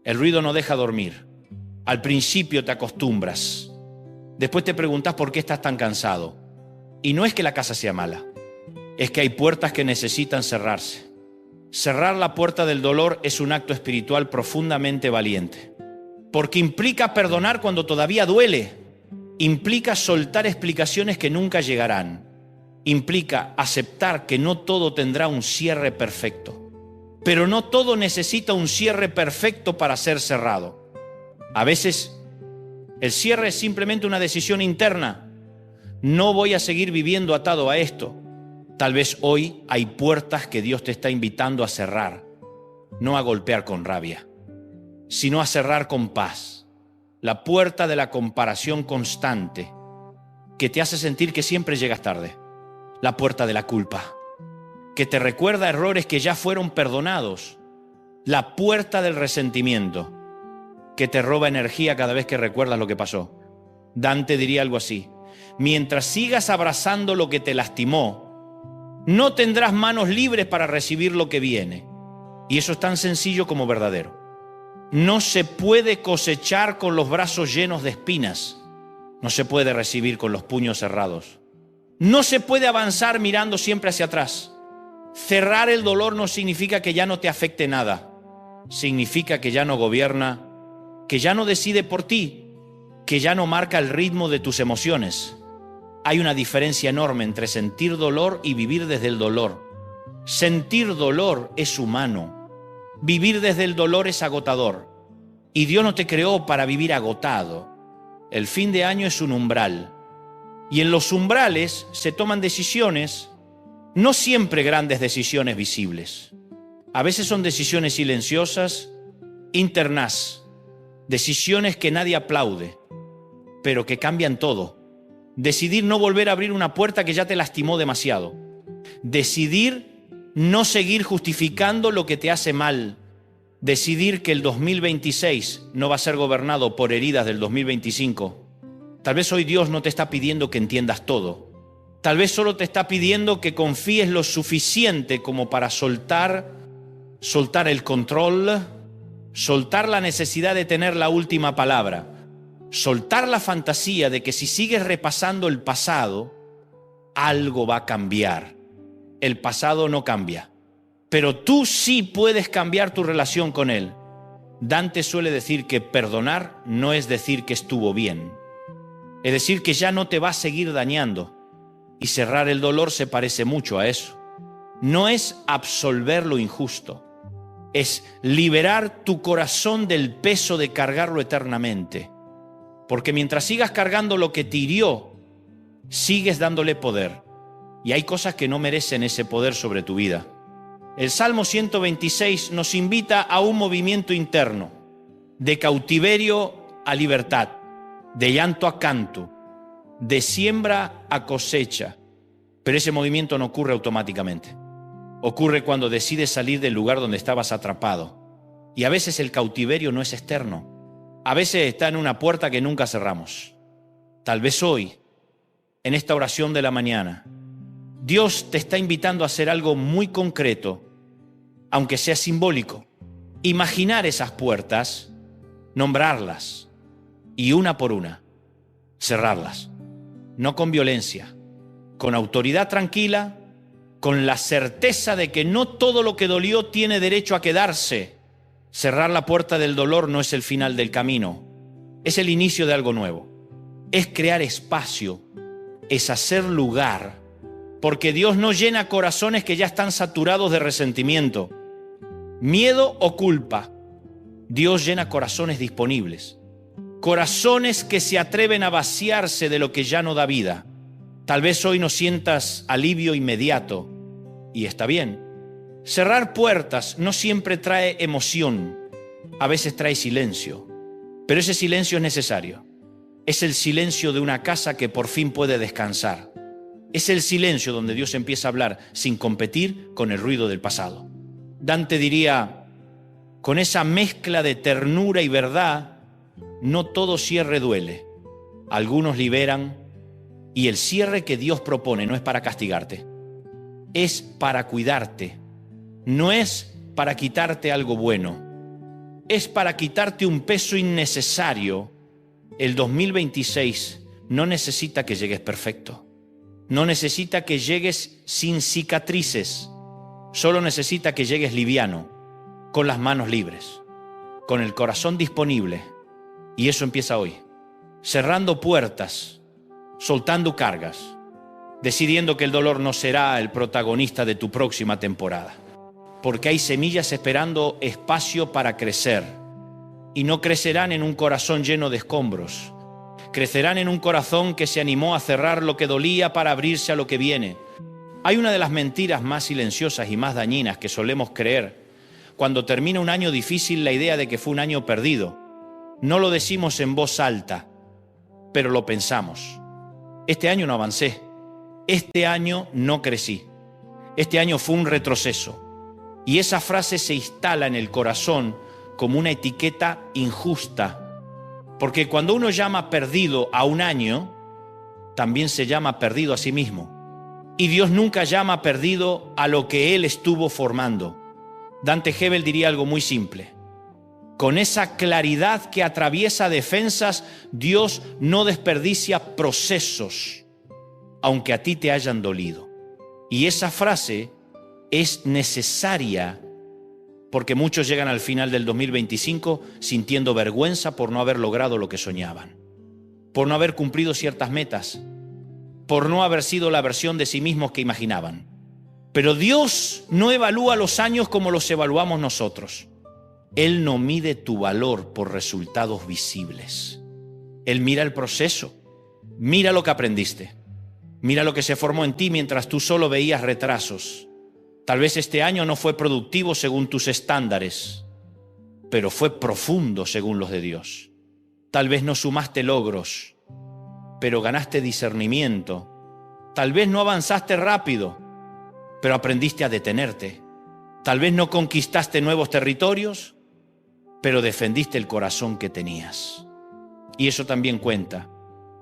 el ruido no deja dormir. Al principio te acostumbras, después te preguntas por qué estás tan cansado. Y no es que la casa sea mala, es que hay puertas que necesitan cerrarse. Cerrar la puerta del dolor es un acto espiritual profundamente valiente, porque implica perdonar cuando todavía duele, implica soltar explicaciones que nunca llegarán, implica aceptar que no todo tendrá un cierre perfecto, pero no todo necesita un cierre perfecto para ser cerrado. A veces el cierre es simplemente una decisión interna. No voy a seguir viviendo atado a esto. Tal vez hoy hay puertas que Dios te está invitando a cerrar, no a golpear con rabia, sino a cerrar con paz. La puerta de la comparación constante que te hace sentir que siempre llegas tarde. La puerta de la culpa, que te recuerda errores que ya fueron perdonados. La puerta del resentimiento, que te roba energía cada vez que recuerdas lo que pasó. Dante diría algo así: mientras sigas abrazando lo que te lastimó, no tendrás manos libres para recibir lo que viene. Y eso es tan sencillo como verdadero. No se puede cosechar con los brazos llenos de espinas. No se puede recibir con los puños cerrados. No se puede avanzar mirando siempre hacia atrás. Cerrar el dolor no significa que ya no te afecte nada. Significa que ya no gobierna, que ya no decide por ti, que ya no marca el ritmo de tus emociones. Hay una diferencia enorme entre sentir dolor y vivir desde el dolor. Sentir dolor es humano. Vivir desde el dolor es agotador. Y Dios no te creó para vivir agotado. El fin de año es un umbral. Y en los umbrales se toman decisiones, no siempre grandes decisiones visibles. A veces son decisiones silenciosas, internas, decisiones que nadie aplaude, pero que cambian todo. Decidir no volver a abrir una puerta que ya te lastimó demasiado. Decidir no seguir justificando lo que te hace mal. Decidir que el 2026 no va a ser gobernado por heridas del 2025. Tal vez hoy Dios no te está pidiendo que entiendas todo. Tal vez solo te está pidiendo que confíes lo suficiente como para soltar el control, soltar la necesidad de tener la última palabra, soltar la fantasía de que si sigues repasando el pasado, algo va a cambiar. El pasado no cambia, pero tú sí puedes cambiar tu relación con él. Dante suele decir que perdonar no es decir que estuvo bien, es decir que ya no te va a seguir dañando. Y cerrar el dolor se parece mucho a eso. No es absolver lo injusto, es liberar tu corazón del peso de cargarlo eternamente. Porque mientras sigas cargando lo que te hirió, sigues dándole poder. Y hay cosas que no merecen ese poder sobre tu vida. El Salmo 126 nos invita a un movimiento interno, de cautiverio a libertad, de llanto a canto, de siembra a cosecha. Pero ese movimiento no ocurre automáticamente. Ocurre cuando decides salir del lugar donde estabas atrapado. Y a veces el cautiverio no es externo. A veces está en una puerta que nunca cerramos. Tal vez hoy, en esta oración de la mañana, Dios te está invitando a hacer algo muy concreto, aunque sea simbólico. Imaginar esas puertas, nombrarlas y una por una, cerrarlas. No con violencia, con autoridad tranquila, con la certeza de que no todo lo que dolió tiene derecho a quedarse. Cerrar la puerta del dolor no es el final del camino, es el inicio de algo nuevo. Es crear espacio, es hacer lugar, porque Dios no llena corazones que ya están saturados de resentimiento, miedo o culpa. Dios llena corazones disponibles, corazones que se atreven a vaciarse de lo que ya no da vida. Tal vez hoy no sientas alivio inmediato, y está bien. Cerrar puertas no siempre trae emoción, a veces trae silencio, pero ese silencio es necesario. Es el silencio de una casa que por fin puede descansar. Es el silencio donde Dios empieza a hablar sin competir con el ruido del pasado. Dante diría, con esa mezcla de ternura y verdad, no todo cierre duele. Algunos liberan, y el cierre que Dios propone no es para castigarte, es para cuidarte. No es para quitarte algo bueno, es para quitarte un peso innecesario. El 2026 no necesita que llegues perfecto. No necesita que llegues sin cicatrices, solo necesita que llegues liviano, con las manos libres, con el corazón disponible. Y eso empieza hoy, cerrando puertas, soltando cargas, decidiendo que el dolor no será el protagonista de tu próxima temporada, porque hay semillas esperando espacio para crecer, y no crecerán en un corazón lleno de escombros. Crecerán en un corazón que se animó a cerrar lo que dolía para abrirse a lo que viene. Hay una de las mentiras más silenciosas y más dañinas que solemos creer cuando termina un año difícil la idea de que fue un año perdido. No lo decimos en voz alta, pero lo pensamos. Este año no avancé. Este año no crecí. Este año fue un retroceso. Y esa frase se instala en el corazón como una etiqueta injusta. Porque cuando uno llama perdido a un año, también se llama perdido a sí mismo. Y Dios nunca llama perdido a lo que Él estuvo formando. Dante Hebel diría algo muy simple. Con esa claridad que atraviesa defensas, Dios no desperdicia procesos, aunque a ti te hayan dolido. Y esa frase es necesaria porque muchos llegan al final del 2025 sintiendo vergüenza por no haber logrado lo que soñaban, por no haber cumplido ciertas metas, por no haber sido la versión de sí mismos que imaginaban. Pero Dios no evalúa los años como los evaluamos nosotros. Él no mide tu valor por resultados visibles. Él mira el proceso, mira lo que aprendiste, mira lo que se formó en ti mientras tú solo veías retrasos. Tal vez este año no fue productivo según tus estándares, pero fue profundo según los de Dios. Tal vez no sumaste logros, pero ganaste discernimiento. Tal vez no avanzaste rápido, pero aprendiste a detenerte. Tal vez no conquistaste nuevos territorios, pero defendiste el corazón que tenías. Y eso también cuenta.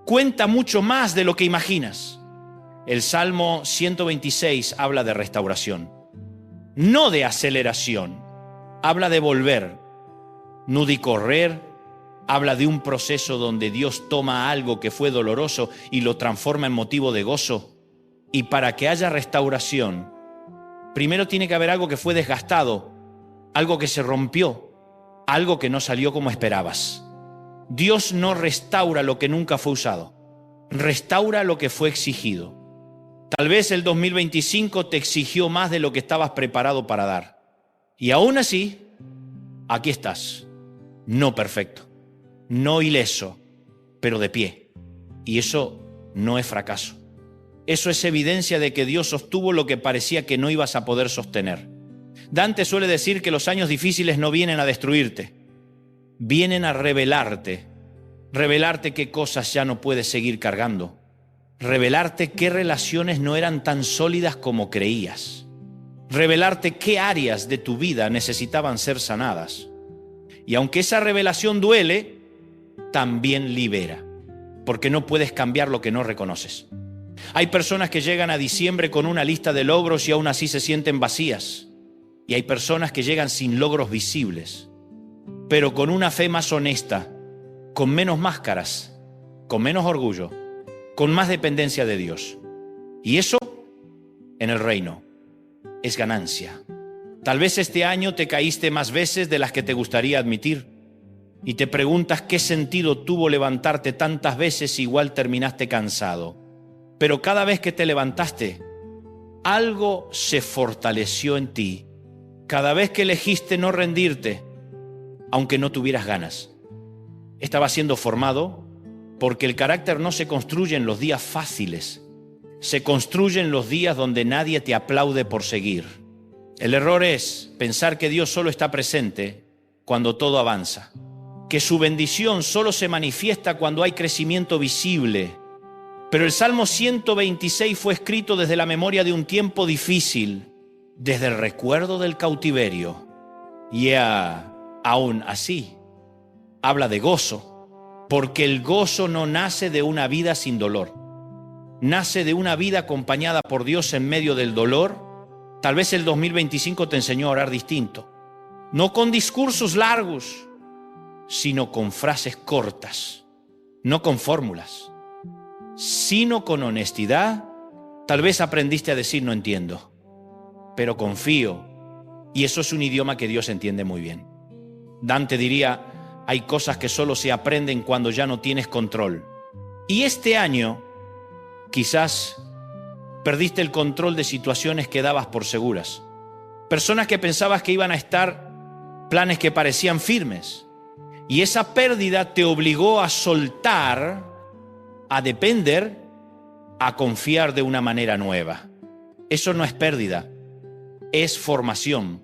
Cuenta mucho más de lo que imaginas. El Salmo 126 habla de restauración, no de aceleración. Habla de volver, no de correr. Habla de un proceso donde Dios toma algo que fue doloroso y lo transforma en motivo de gozo. Y para que haya restauración, primero tiene que haber algo que fue desgastado, algo que se rompió, algo que no salió como esperabas. Dios no restaura lo que nunca fue usado, restaura lo que fue exigido. Tal vez el 2025 te exigió más de lo que estabas preparado para dar. Y aún así, aquí estás, no perfecto, no ileso, pero de pie. Y eso no es fracaso. Eso es evidencia de que Dios sostuvo lo que parecía que no ibas a poder sostener. Dante suele decir que los años difíciles no vienen a destruirte, vienen a revelarte qué cosas ya no puedes seguir cargando, revelarte qué relaciones no eran tan sólidas como creías, revelarte qué áreas de tu vida necesitaban ser sanadas. Y aunque esa revelación duele, también libera, porque no puedes cambiar lo que no reconoces. Hay personas que llegan a diciembre con una lista de logros y aún así se sienten vacías. Y hay personas que llegan sin logros visibles, pero con una fe más honesta, con menos máscaras, con menos orgullo, con más dependencia de Dios. Y eso, en el reino, es ganancia. Tal vez este año te caíste más veces de las que te gustaría admitir y te preguntas qué sentido tuvo levantarte tantas veces si igual terminaste cansado. Pero cada vez que te levantaste, algo se fortaleció en ti. Cada vez que elegiste no rendirte, aunque no tuvieras ganas, estaba siendo formado, porque el carácter no se construye en los días fáciles, se construye en los días donde nadie te aplaude por seguir. El error es pensar que Dios solo está presente cuando todo avanza, que su bendición solo se manifiesta cuando hay crecimiento visible. Pero el Salmo 126 fue escrito desde la memoria de un tiempo difícil, desde el recuerdo del cautiverio, y aún así habla de gozo, porque el gozo no nace de una vida sin dolor, nace de una vida acompañada por Dios en medio del dolor. Tal vez el 2025 te enseñó a orar distinto, no con discursos largos, sino con frases cortas, no con fórmulas, sino con honestidad. Tal vez aprendiste a decir no entiendo, pero confío, y eso es un idioma que Dios entiende muy bien. Dante diría, hay cosas que solo se aprenden cuando ya no tienes control. Y este año, quizás perdiste el control de situaciones que dabas por seguras. Personas que pensabas que iban a estar, planes que parecían firmes. Y esa pérdida te obligó a soltar, a depender, a confiar de una manera nueva. Eso no es pérdida, es formación.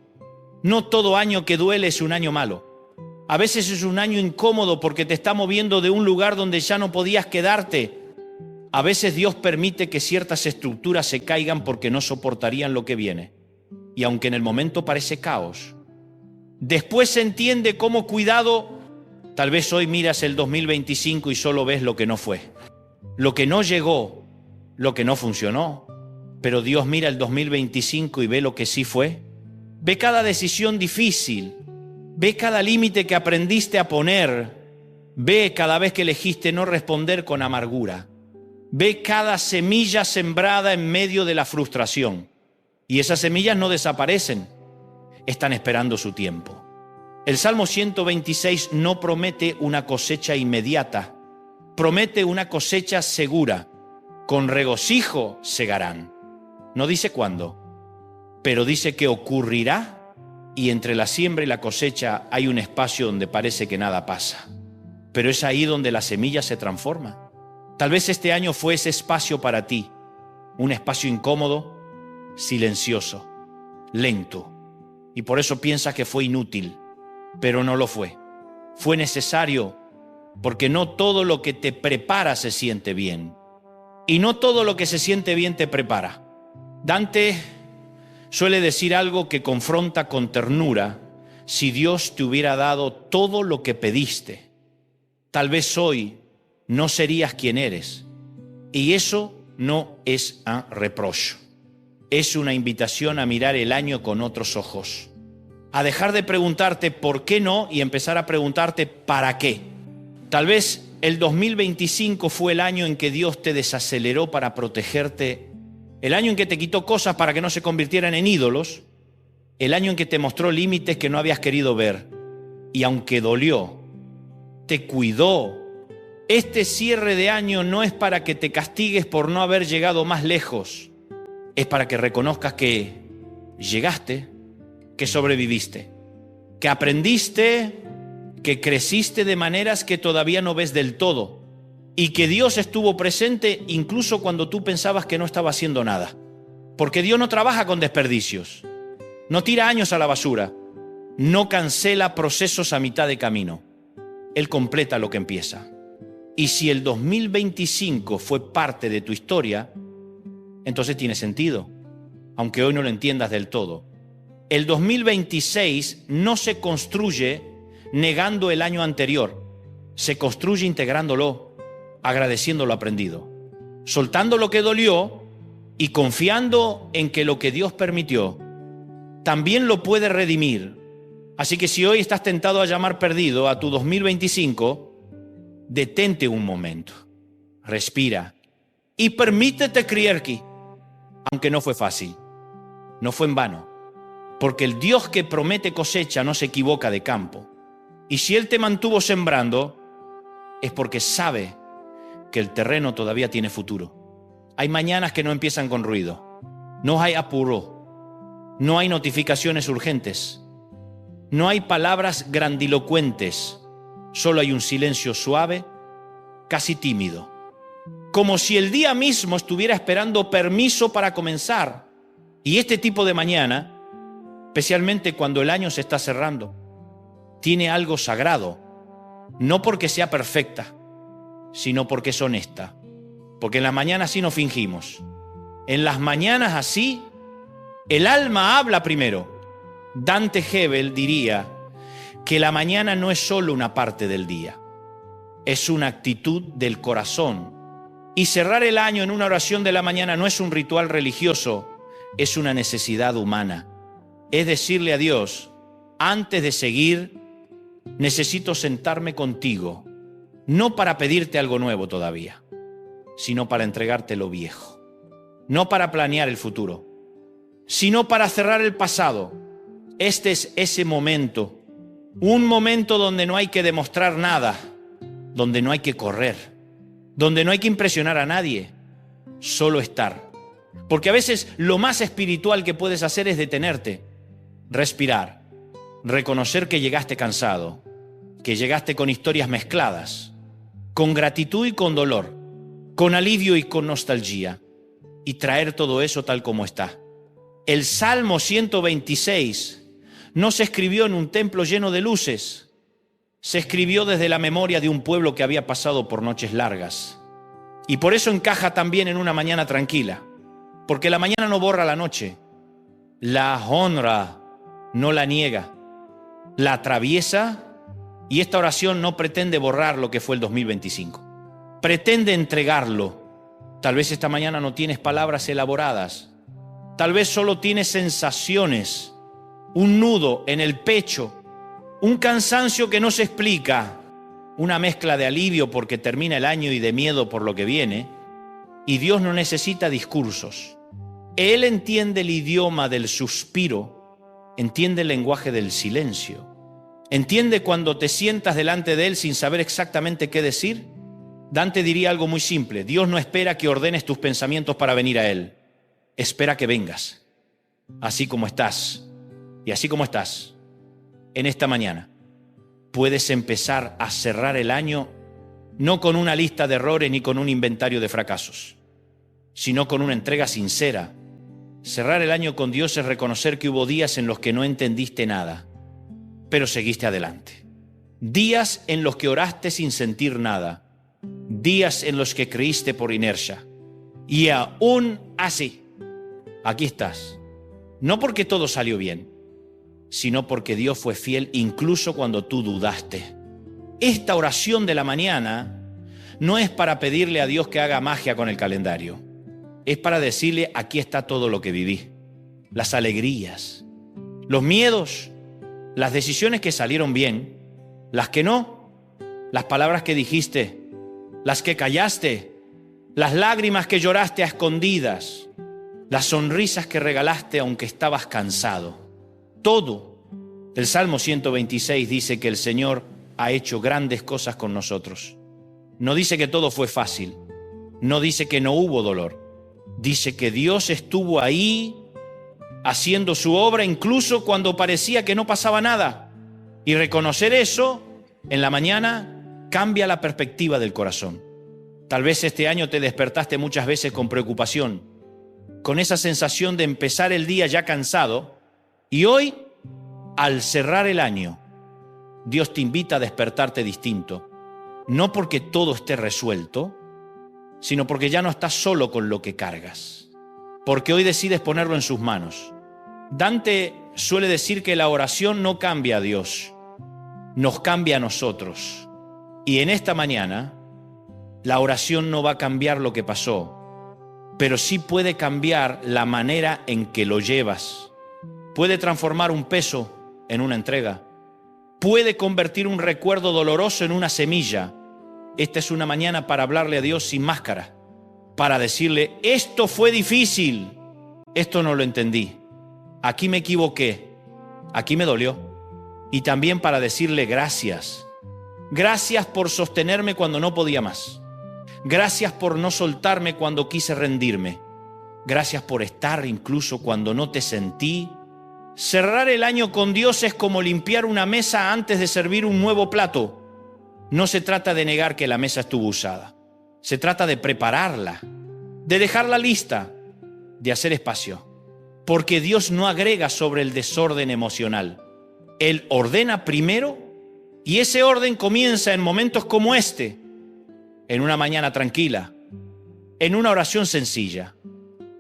No todo año que duele es un año malo. A veces es un año incómodo porque te está moviendo de un lugar donde ya no podías quedarte. A veces Dios permite que ciertas estructuras se caigan porque no soportarían lo que viene. Y aunque en el momento parece caos, después se entiende cómo cuidado. Tal vez hoy miras el 2025 y solo ves lo que no fue, lo que no llegó, lo que no funcionó. Pero Dios mira el 2025 y ve lo que sí fue. Ve cada decisión difícil. Ve cada límite que aprendiste a poner. Ve cada vez que elegiste no responder con amargura. Ve cada semilla sembrada en medio de la frustración. Y esas semillas no desaparecen. Están esperando su tiempo. El Salmo 126 no promete una cosecha inmediata. Promete una cosecha segura. Con regocijo segarán. No dice cuándo, pero dice que ocurrirá. Y entre la siembra y la cosecha hay un espacio donde parece que nada pasa. Pero es ahí donde la semilla se transforma. Tal vez este año fue ese espacio para ti. Un espacio incómodo, silencioso, lento. Y por eso piensas que fue inútil, pero no lo fue. Fue necesario, porque no todo lo que te prepara se siente bien. Y no todo lo que se siente bien te prepara. Dante suele decir algo que confronta con ternura. Si Dios te hubiera dado todo lo que pediste, tal vez hoy no serías quien eres. Y eso no es un reproche. Es una invitación a mirar el año con otros ojos. A dejar de preguntarte por qué no y empezar a preguntarte para qué. Tal vez el 2025 fue el año en que Dios te desaceleró para protegerte. El año en que te quitó cosas para que no se convirtieran en ídolos. El año en que te mostró límites que no habías querido ver. Y aunque dolió, te cuidó. Este cierre de año no es para que te castigues por no haber llegado más lejos. Es para que reconozcas que llegaste, que sobreviviste, que aprendiste, que creciste de maneras que todavía no ves del todo. Y que Dios estuvo presente incluso cuando tú pensabas que no estaba haciendo nada. Porque Dios no trabaja con desperdicios. No tira años a la basura. No cancela procesos a mitad de camino. Él completa lo que empieza. Y si el 2025 fue parte de tu historia, entonces tiene sentido, aunque hoy no lo entiendas del todo. El 2026 no se construye negando el año anterior. Se construye integrándolo, agradeciendo lo aprendido, soltando lo que dolió y confiando en que lo que Dios permitió también lo puede redimir. Así que si hoy estás tentado a llamar perdido a tu 2025, detente un momento, respira y permítete creer que, aunque no fue fácil, no fue en vano, porque el Dios que promete cosecha no se equivoca de campo. Y si Él te mantuvo sembrando, es porque sabe que el terreno todavía tiene futuro. Hay mañanas que no empiezan con ruido, no hay apuro, no hay notificaciones urgentes, no hay palabras grandilocuentes, solo hay un silencio suave, casi tímido, como si el día mismo estuviera esperando permiso para comenzar. Y este tipo de mañana, especialmente cuando el año se está cerrando, tiene algo sagrado, no porque sea perfecta, sino porque es honesta. Porque en las mañanas así no fingimos. En las mañanas así, el alma habla primero. Dante Gebel diría que la mañana no es solo una parte del día, es una actitud del corazón. Y cerrar el año en una oración de la mañana no es un ritual religioso, es una necesidad humana. Es decirle a Dios, antes de seguir, necesito sentarme contigo, no para pedirte algo nuevo todavía, sino para entregarte lo viejo. No para planear el futuro, sino para cerrar el pasado. Este es ese momento, un momento donde no hay que demostrar nada, donde no hay que correr, donde no hay que impresionar a nadie, solo estar. Porque a veces lo más espiritual que puedes hacer es detenerte, respirar, reconocer que llegaste cansado, que llegaste con historias mezcladas, con gratitud y con dolor, con alivio y con nostalgia, y traer todo eso tal como está. El Salmo 126 no se escribió en un templo lleno de luces, se escribió desde la memoria de un pueblo que había pasado por noches largas. Y por eso encaja también en una mañana tranquila, porque la mañana no borra la noche, la honra no la niega, la atraviesa, y esta oración no pretende borrar lo que fue el 2025, pretende entregarlo. Tal vez esta mañana no tienes palabras elaboradas, tal vez solo tienes sensaciones, un nudo en el pecho, un cansancio que no se explica, una mezcla de alivio porque termina el año y de miedo por lo que viene. Y Dios no necesita discursos. Él entiende el idioma del suspiro, entiende el lenguaje del silencio, entiende cuando te sientas delante de Él sin saber exactamente qué decir. Dante diría algo muy simple: Dios no espera que ordenes tus pensamientos para venir a Él, espera que vengas, así como estás. Y así como estás, en esta mañana, puedes empezar a cerrar el año no con una lista de errores ni con un inventario de fracasos, sino con una entrega sincera. Cerrar el año con Dios es reconocer que hubo días en los que no entendiste nada, pero seguiste adelante. Días en los que oraste sin sentir nada, días en los que creíste por inercia. Y aún así, aquí estás, no porque todo salió bien, sino porque Dios fue fiel incluso cuando tú dudaste. Esta oración de la mañana no es para pedirle a Dios que haga magia con el calendario. Es para decirle: aquí está todo lo que viví. Las alegrías, los miedos, las decisiones que salieron bien, las que no, las palabras que dijiste, las que callaste, las lágrimas que lloraste a escondidas, las sonrisas que regalaste aunque estabas cansado. Todo. El Salmo 126 dice que el Señor ha hecho grandes cosas con nosotros. No dice que todo fue fácil, no dice que no hubo dolor, dice que Dios estuvo ahí haciendo su obra incluso cuando parecía que no pasaba nada. Y reconocer eso en la mañana cambia la perspectiva del corazón. Tal vez este año te despertaste muchas veces con preocupación, con esa sensación de empezar el día ya cansado, y hoy, al cerrar el año, Dios te invita a despertarte distinto, no porque todo esté resuelto, sino porque ya no estás solo con lo que cargas, porque hoy decides ponerlo en sus manos. Dante suele decir que la oración no cambia a Dios, nos cambia a nosotros. Y en esta mañana, la oración no va a cambiar lo que pasó, pero sí puede cambiar la manera en que lo llevas. Puede transformar un peso en una entrega. Puede convertir un recuerdo doloroso en una semilla. Esta es una mañana para hablarle a Dios sin máscara, para decirle: esto fue difícil, esto no lo entendí, aquí me equivoqué, aquí me dolió. Y también para decirle gracias. Gracias por sostenerme cuando no podía más. Gracias por no soltarme cuando quise rendirme. Gracias por estar incluso cuando no te sentí. Cerrar el año con Dios es como limpiar una mesa antes de servir un nuevo plato. No se trata de negar que la mesa estuvo usada. Se trata de prepararla, de dejarla lista, de hacer espacio. Porque Dios no agrega sobre el desorden emocional. Él ordena primero, y ese orden comienza en momentos como este, en una mañana tranquila, en una oración sencilla.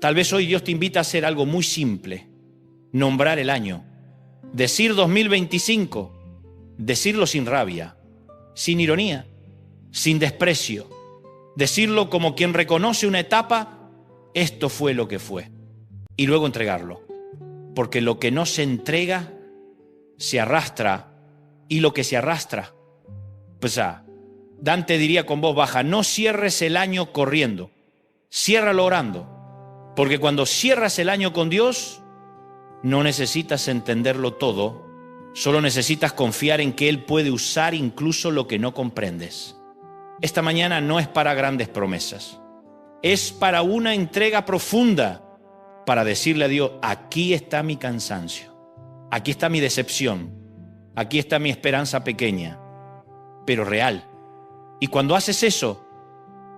Tal vez hoy Dios te invita a hacer algo muy simple: nombrar el año, decir 2025, decirlo sin rabia, sin ironía, sin desprecio, decirlo como quien reconoce una etapa: esto fue lo que fue, y luego entregarlo, porque lo que no se entrega se arrastra, y lo que se arrastra, pues Dante diría con voz baja: no cierres el año corriendo, ciérralo orando, porque cuando cierras el año con Dios, no necesitas entenderlo todo, solo necesitas confiar en que Él puede usar incluso lo que no comprendes. Esta mañana no es para grandes promesas, es para una entrega profunda, para decirle a Dios: aquí está mi cansancio, aquí está mi decepción, aquí está mi esperanza pequeña, pero real. Y cuando haces eso,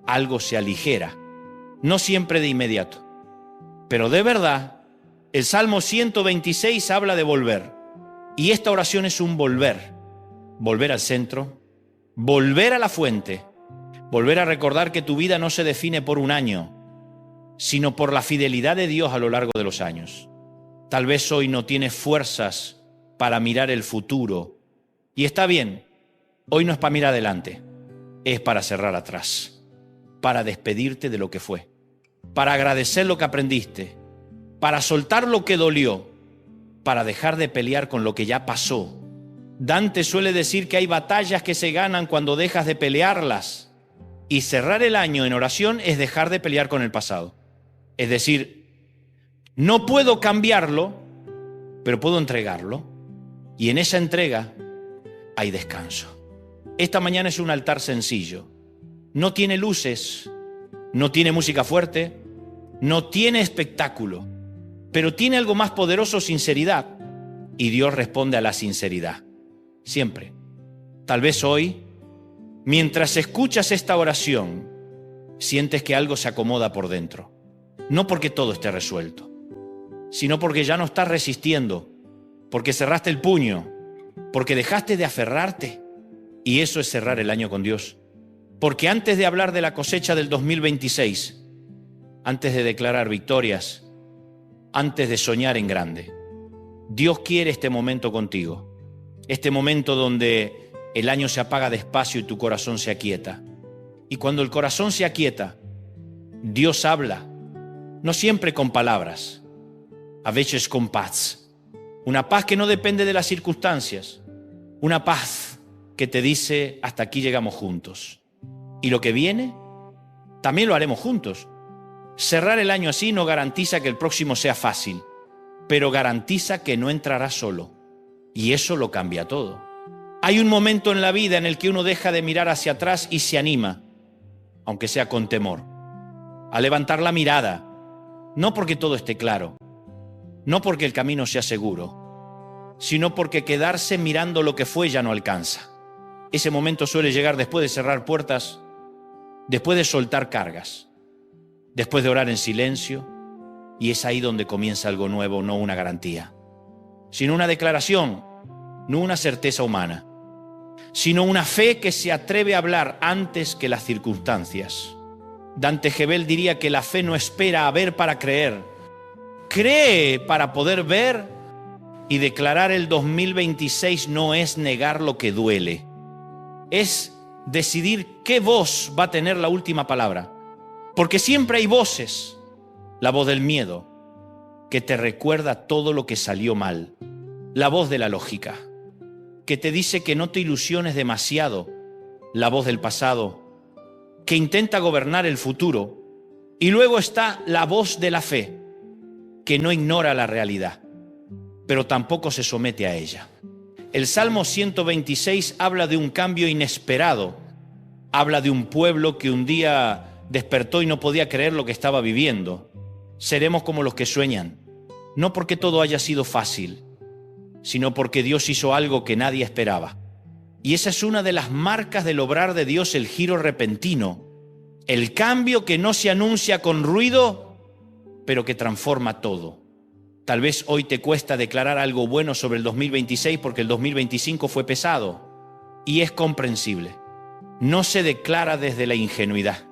algo se aligera, no siempre de inmediato, pero de verdad. El Salmo 126 habla de volver, Y esta oración es un volver. Volver al centro, volver a la fuente, volver a recordar que tu vida no se define por un año, sino por la fidelidad de Dios a lo largo de los años. Tal vez hoy no tienes fuerzas para mirar el futuro. Y está bien, hoy no es para mirar adelante, es para cerrar atrás, para despedirte de lo que fue, para agradecer lo que aprendiste, para soltar lo que dolió, para dejar de pelear con lo que ya pasó. Dante suele decir que hay batallas que se ganan cuando dejas de pelearlas. Y cerrar el año en oración es dejar de pelear con el pasado. Es decir, no puedo cambiarlo, pero puedo entregarlo. Y en esa entrega hay descanso. Esta mañana es un altar sencillo. No tiene luces, no tiene música fuerte, no tiene espectáculo, pero tiene algo más poderoso: sinceridad. Y Dios responde a la sinceridad. Siempre. Tal vez hoy, mientras escuchas esta oración, sientes que algo se acomoda por dentro. No porque todo esté resuelto, sino porque ya no estás resistiendo, porque cerraste el puño, porque dejaste de aferrarte. Y eso es cerrar el año con Dios. Porque antes de hablar de la cosecha del 2026, antes de declarar victorias, antes de soñar en grande, Dios quiere este momento contigo. Este momento donde el año se apaga despacio y tu corazón se aquieta. Y cuando el corazón se aquieta, Dios habla, no siempre con palabras, a veces con paz. Una paz que no depende de las circunstancias. Una paz que te dice: hasta aquí llegamos juntos. Y lo que viene, también lo haremos juntos. Cerrar el año así no garantiza que el próximo sea fácil, pero garantiza que no entrarás solo. Y eso lo cambia todo. Hay un momento en la vida en el que uno deja de mirar hacia atrás y se anima, aunque sea con temor, a levantar la mirada, no porque todo esté claro, no porque el camino sea seguro, sino porque quedarse mirando lo que fue ya no alcanza. Ese momento suele llegar después de cerrar puertas, después de soltar cargas, después de orar en silencio, y es ahí donde comienza algo nuevo, no una garantía, sino una declaración, no una certeza humana, sino una fe que se atreve a hablar antes que las circunstancias. Dante Gebel diría que la fe no espera a ver para creer, cree para poder ver. Y declarar el 2026 no es negar lo que duele, es decidir qué voz va a tener la última palabra. Porque siempre hay voces, la voz del miedo, que te recuerda todo lo que salió mal, la voz de la lógica, que te dice que no te ilusiones demasiado, la voz del pasado, que intenta gobernar el futuro. Y luego está la voz de la fe, que no ignora la realidad, pero tampoco se somete a ella. El Salmo 126 habla de un cambio inesperado, habla de un pueblo que un día despertó y no podía creer lo que estaba viviendo. Seremos como los que sueñan, no porque todo haya sido fácil, sino porque Dios hizo algo que nadie esperaba. Y esa es una de las marcas del obrar de Dios, el giro repentino, el cambio que no se anuncia con ruido, pero que transforma todo. Tal vez hoy te cuesta declarar algo bueno sobre el 2026 porque el 2025 fue pesado, y es comprensible. No se declara desde la ingenuidad,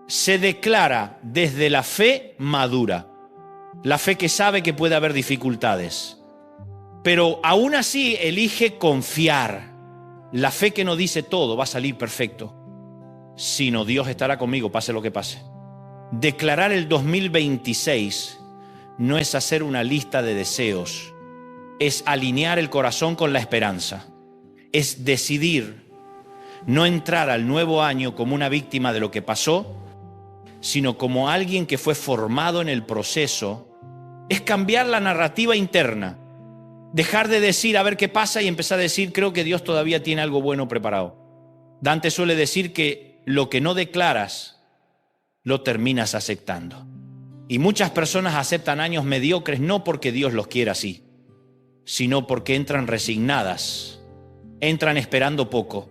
se declara desde la fe madura, la fe que sabe que puede haber dificultades, pero aún así elige confiar. La fe que no dice todo va a salir perfecto, sino Dios estará conmigo pase lo que pase. Declarar el 2026 no es hacer una lista de deseos, es alinear el corazón con la esperanza, es decidir no entrar al nuevo año como una víctima de lo que pasó, sino como alguien que fue formado en el proceso. Es cambiar la narrativa interna, dejar de decir a ver qué pasa y empezar a decir creo que Dios todavía tiene algo bueno preparado. Dante suele decir que lo que no declaras lo terminas aceptando. Y muchas personas aceptan años mediocres no porque Dios los quiera así, sino porque entran resignadas, entran esperando poco,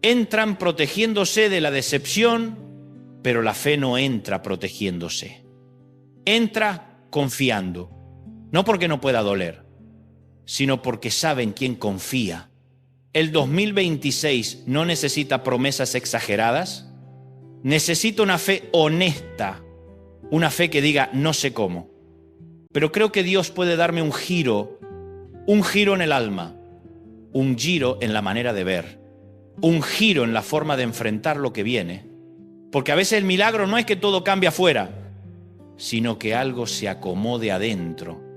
entran protegiéndose de la decepción, pero la fe no entra protegiéndose. Entra confiando, no porque no pueda doler, sino porque sabe en quién confía. El 2026 no necesita promesas exageradas, necesita una fe honesta, una fe que diga no sé cómo. Pero creo que Dios puede darme un giro en el alma, un giro en la manera de ver, un giro en la forma de enfrentar lo que viene. Porque a veces el milagro no es que todo cambie afuera, sino que algo se acomode adentro.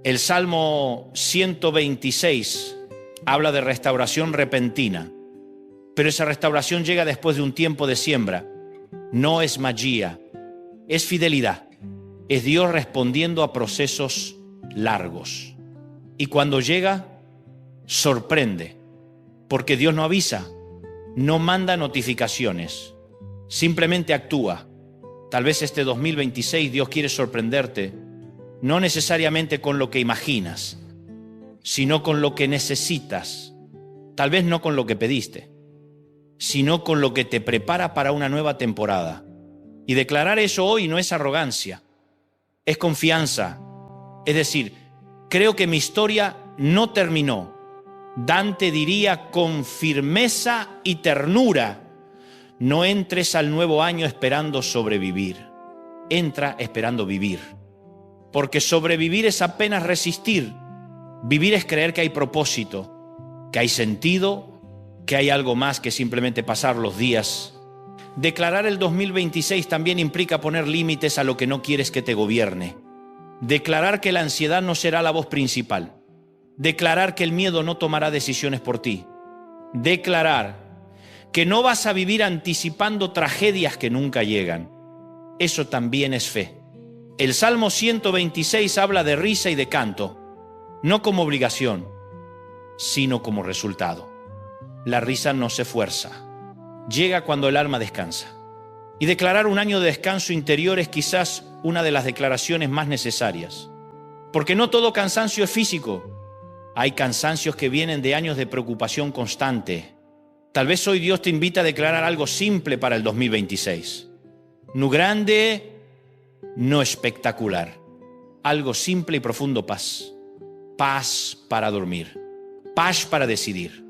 El Salmo 126 habla de restauración repentina, pero esa restauración llega después de un tiempo de siembra. No es magia, es fidelidad. Es Dios respondiendo a procesos largos. Y cuando llega, sorprende, porque Dios no avisa, no manda notificaciones, simplemente actúa. Tal vez este 2026 Dios quiere sorprenderte, no necesariamente con lo que imaginas, sino con lo que necesitas. Tal vez no con lo que pediste, sino con lo que te prepara para una nueva temporada. Y declarar eso hoy no es arrogancia, es confianza. Es decir, creo que mi historia no terminó. Dante diría con firmeza y ternura: no entres al nuevo año esperando sobrevivir. Entra esperando vivir. Porque sobrevivir es apenas resistir. Vivir es creer que hay propósito, que hay sentido, que hay algo más que simplemente pasar los días. Declarar el 2026 también implica poner límites a lo que no quieres que te gobierne. Declarar que la ansiedad no será la voz principal. Declarar que el miedo no tomará decisiones por ti. Declarar que no vas a vivir anticipando tragedias que nunca llegan. Eso también es fe. El Salmo 126 habla de risa y de canto, no como obligación, sino como resultado. La risa no se fuerza, llega cuando el alma descansa. Y declarar un año de descanso interior es quizás una de las declaraciones más necesarias. Porque no todo cansancio es físico. Hay cansancios que vienen de años de preocupación constante. Tal vez hoy Dios te invita a declarar algo simple para el 2026. No grande, no espectacular. Algo simple y profundo: paz. Paz para dormir. Paz para decidir.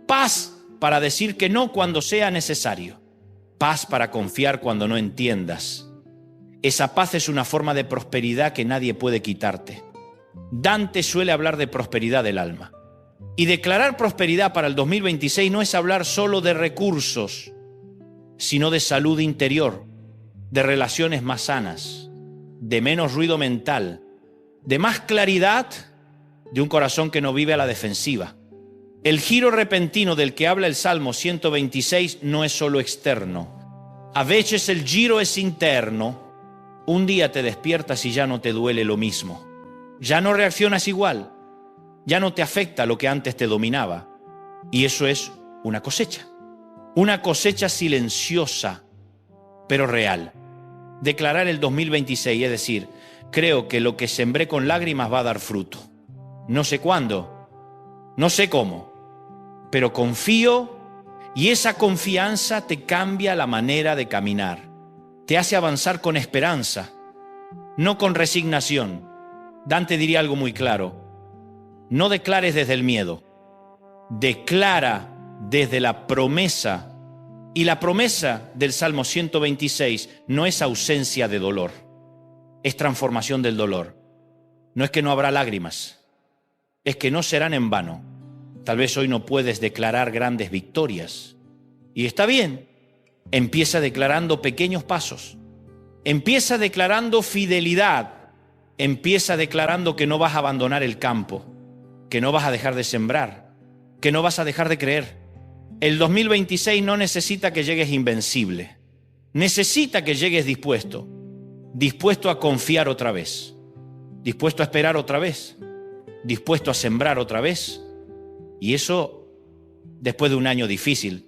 Paz para decir que no cuando sea necesario. Paz para confiar cuando no entiendas. Esa paz es una forma de prosperidad que nadie puede quitarte. Dante suele hablar de prosperidad del alma. Y declarar prosperidad para el 2026 no es hablar solo de recursos, sino de salud interior, de relaciones más sanas, de menos ruido mental, de más claridad, de un corazón que no vive a la defensiva. El giro repentino del que habla el Salmo 126 no es solo externo. A veces el giro es interno. Un día te despiertas y ya no te duele lo mismo. Ya no reaccionas igual. Ya no te afecta lo que antes te dominaba. Y eso es una cosecha. Una cosecha silenciosa, pero real. Declarar el 2026, es decir, creo que lo que sembré con lágrimas va a dar fruto. No sé cuándo, no sé cómo, pero confío, y esa confianza te cambia la manera de caminar. Te hace avanzar con esperanza, no con resignación. Dante diría algo muy claro: no declares desde el miedo, declara desde la promesa. Y la promesa del Salmo 126 no es ausencia de dolor, es transformación del dolor. No es que no habrá lágrimas, es que no serán en vano. Tal vez hoy no puedes declarar grandes victorias. Y está bien, empieza declarando pequeños pasos. Empieza declarando fidelidad. Empieza declarando que no vas a abandonar el campo, que no vas a dejar de sembrar, que no vas a dejar de creer. El 2026 no necesita que llegues invencible. Necesita que llegues dispuesto a confiar otra vez, dispuesto a esperar otra vez, dispuesto a sembrar otra vez. Y eso, después de un año difícil,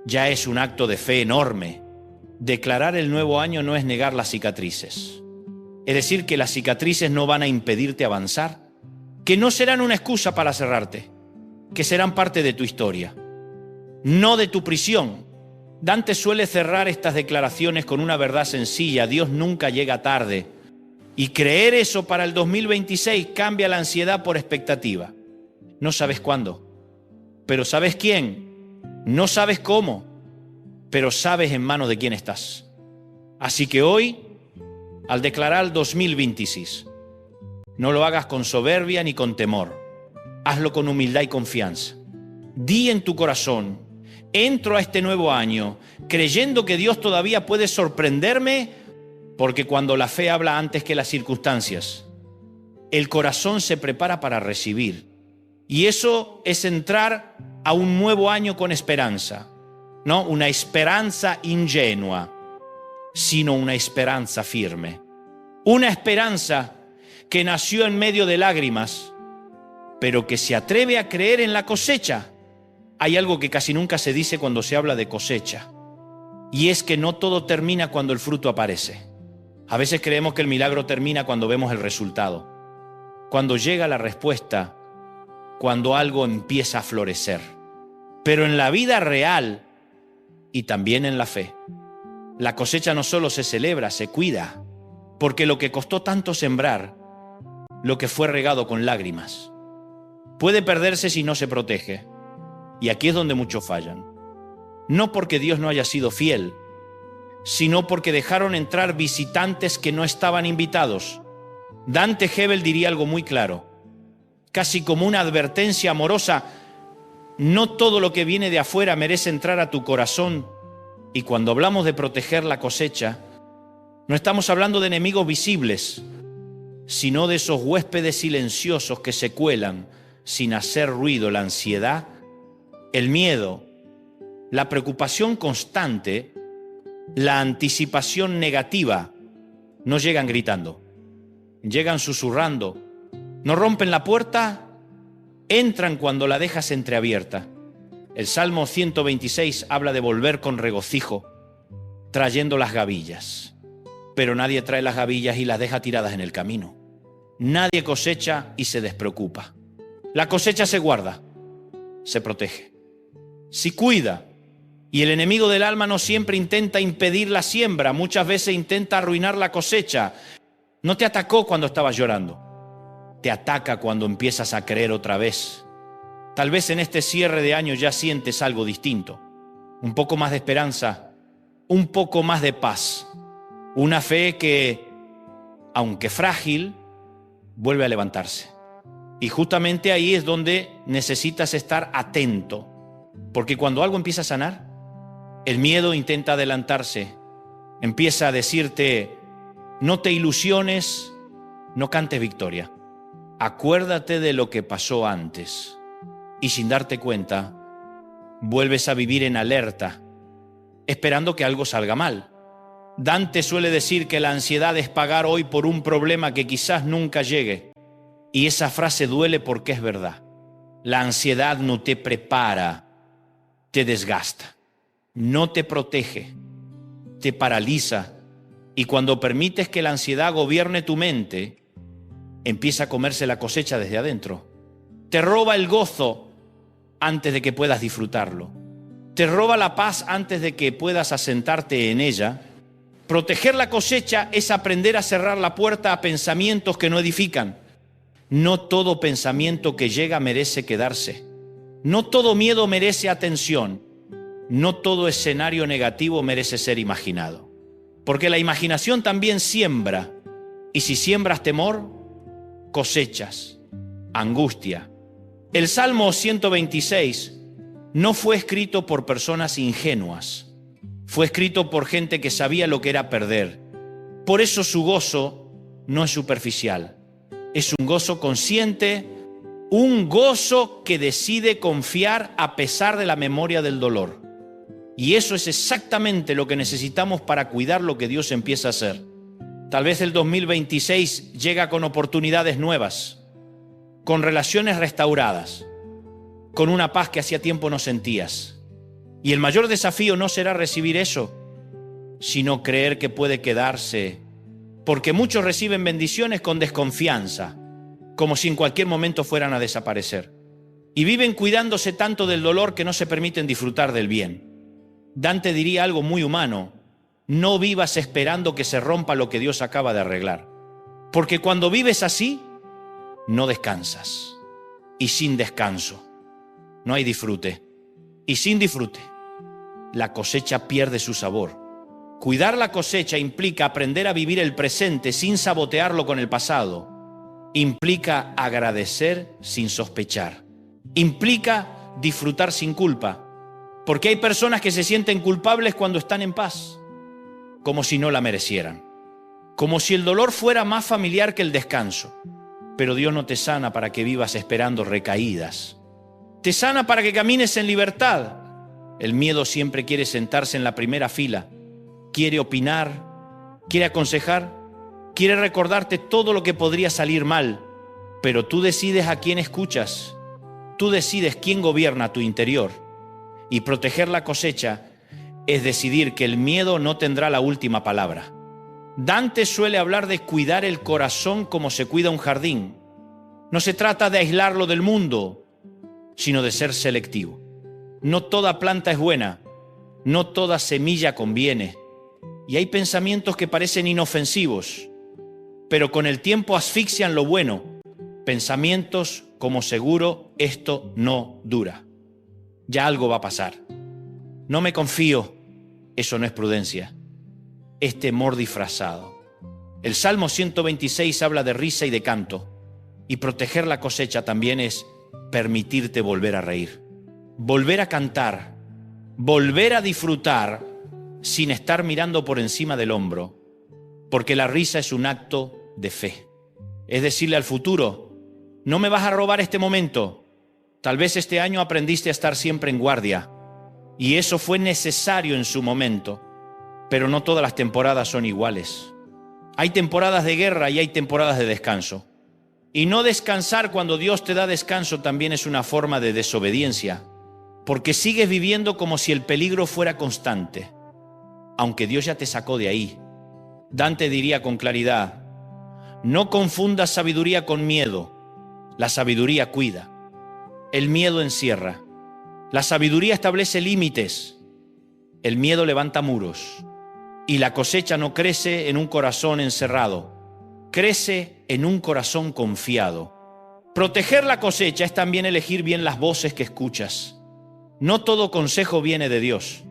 ya es un acto de fe enorme. Declarar el nuevo año no es negar las cicatrices. Es decir, que las cicatrices no van a impedirte avanzar, que no serán una excusa para cerrarte, que serán parte de tu historia, no de tu prisión. Dante suele cerrar estas declaraciones con una verdad sencilla: Dios nunca llega tarde. Y creer eso para el 2026 cambia la ansiedad por expectativa. no sabes cuándo, pero ¿sabes quién? No sabes cómo, pero sabes en manos de quién estás. Así que hoy, al declarar el 2026, no lo hagas con soberbia ni con temor. Hazlo con humildad y confianza. Di en tu corazón: entro a este nuevo año creyendo que Dios todavía puede sorprenderme, porque cuando la fe habla antes que las circunstancias, el corazón se prepara para recibir. Y eso es entrar a un nuevo año con esperanza. No una esperanza ingenua, sino una esperanza firme. Una esperanza que nació en medio de lágrimas, pero que se atreve a creer en la cosecha. Hay algo que casi nunca se dice cuando se habla de cosecha, y es que no todo termina cuando el fruto aparece. A veces creemos que el milagro termina cuando vemos el resultado, cuando llega la respuesta, cuando algo empieza a florecer. Pero en la vida real y también en la fe, la cosecha no solo se celebra, se cuida, porque lo que costó tanto sembrar, lo que fue regado con lágrimas, puede perderse si no se protege. Y aquí es donde muchos fallan. No porque Dios no haya sido fiel, sino porque dejaron entrar visitantes que no estaban invitados. Dante Gebel diría algo muy claro, casi como una advertencia amorosa: no todo lo que viene de afuera merece entrar a tu corazón. Y cuando hablamos de proteger la cosecha, no estamos hablando de enemigos visibles, sino de esos huéspedes silenciosos que se cuelan sin hacer ruido: la ansiedad, el miedo, la preocupación constante, la anticipación negativa. No llegan gritando, llegan susurrando, no rompen la puerta, entran cuando la dejas entreabierta. El Salmo 126 habla de volver con regocijo, trayendo las gavillas. Pero nadie trae las gavillas y las deja tiradas en el camino. Nadie cosecha y se despreocupa. La cosecha se guarda, se protege, se cuida. Y el enemigo del alma no siempre intenta impedir la siembra, muchas veces intenta arruinar la cosecha. No te atacó cuando estabas llorando, te ataca cuando empiezas a creer otra vez. Tal vez en este cierre de año ya sientes algo distinto, un poco más de esperanza, un poco más de paz, una fe que, aunque frágil, vuelve a levantarse. Y justamente ahí es donde necesitas estar atento, porque cuando algo empieza a sanar, el miedo intenta adelantarse, empieza a decirte: no te ilusiones, no cantes victoria, acuérdate de lo que pasó antes. Y sin darte cuenta, vuelves a vivir en alerta, esperando que algo salga mal. Dante suele decir que la ansiedad es pagar hoy por un problema que quizás nunca llegue. Y esa frase duele porque es verdad. La ansiedad no te prepara, te desgasta, no te protege, te paraliza. Y cuando permites que la ansiedad gobierne tu mente, empieza a comerse la cosecha desde adentro. Te roba el gozo antes de que puedas disfrutarlo. Te roba la paz antes de que puedas asentarte en ella. Proteger la cosecha es aprender a cerrar la puerta a pensamientos que no edifican. No todo pensamiento que llega merece quedarse. No todo miedo merece atención. No todo escenario negativo merece ser imaginado. Porque la imaginación también siembra. Y si siembras temor, cosechas angustia. El Salmo 126 no fue escrito por personas ingenuas. Fue escrito por gente que sabía lo que era perder. Por eso su gozo no es superficial. Es un gozo consciente, un gozo que decide confiar a pesar de la memoria del dolor. Y eso es exactamente lo que necesitamos para cuidar lo que Dios empieza a hacer. Tal vez el 2026 llega con oportunidades nuevas, con relaciones restauradas, con una paz que hacía tiempo no sentías. Y el mayor desafío no será recibir eso, sino creer que puede quedarse, porque muchos reciben bendiciones con desconfianza, como si en cualquier momento fueran a desaparecer. Y viven cuidándose tanto del dolor que no se permiten disfrutar del bien. Dante diría algo muy humano: no vivas esperando que se rompa lo que Dios acaba de arreglar, porque cuando vives así, no descansas. y sin descanso no hay disfrute. Y sin disfrute, la cosecha pierde su sabor. Cuidar la cosecha implica aprender a vivir el presente sin sabotearlo con el pasado. Implica agradecer sin sospechar. Implica disfrutar sin culpa. Porque hay personas que se sienten culpables cuando están en paz, como si no la merecieran. Como si el dolor fuera más familiar que el descanso. Pero Dios no te sana para que vivas esperando recaídas. Te sana para que camines en libertad. El miedo siempre quiere sentarse en la primera fila. Quiere opinar, quiere aconsejar, quiere recordarte todo lo que podría salir mal. Pero tú decides a quién escuchas. Tú decides quién gobierna tu interior. Y proteger la cosecha es decidir que el miedo no tendrá la última palabra. Dante suele hablar de cuidar el corazón como se cuida un jardín. No se trata de aislarlo del mundo, sino de ser selectivo. No toda planta es buena, no toda semilla conviene. Y hay pensamientos que parecen inofensivos, pero con el tiempo asfixian lo bueno. Pensamientos como seguro esto no dura. Ya algo va a pasar. No me confío, eso no es prudencia. Es temor disfrazado. El Salmo 126 habla de risa y de canto. Y proteger la cosecha también es permitirte volver a reír, volver a cantar, volver a disfrutar sin estar mirando por encima del hombro, porque la risa es un acto de fe. Es decirle al futuro, no me vas a robar este momento. Tal vez este año aprendiste a estar siempre en guardia, y eso fue necesario en su momento, pero no todas las temporadas son iguales. Hay temporadas de guerra y hay temporadas de descanso. Y no descansar cuando Dios te da descanso también es una forma de desobediencia, porque sigues viviendo como si el peligro fuera constante, aunque Dios ya te sacó de ahí. Dante diría con claridad, no confundas sabiduría con miedo. La sabiduría cuida. El miedo encierra. La sabiduría establece límites. El miedo levanta muros. Y la cosecha no crece en un corazón encerrado. Crece en un corazón confiado. Proteger la cosecha es también elegir bien las voces que escuchas. No todo consejo viene de Dios.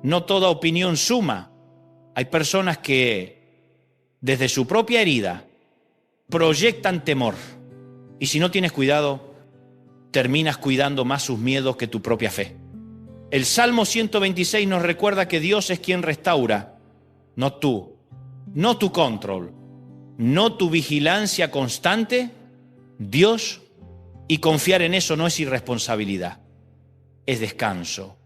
No toda opinión suma. Hay personas que, desde su propia herida, proyectan temor. Y si no tienes cuidado, terminas cuidando más sus miedos que tu propia fe. El Salmo 126 nos recuerda que Dios es quien restaura, no tú, no tu control. No tu vigilancia constante, Dios, y confiar en eso no es irresponsabilidad, es descanso.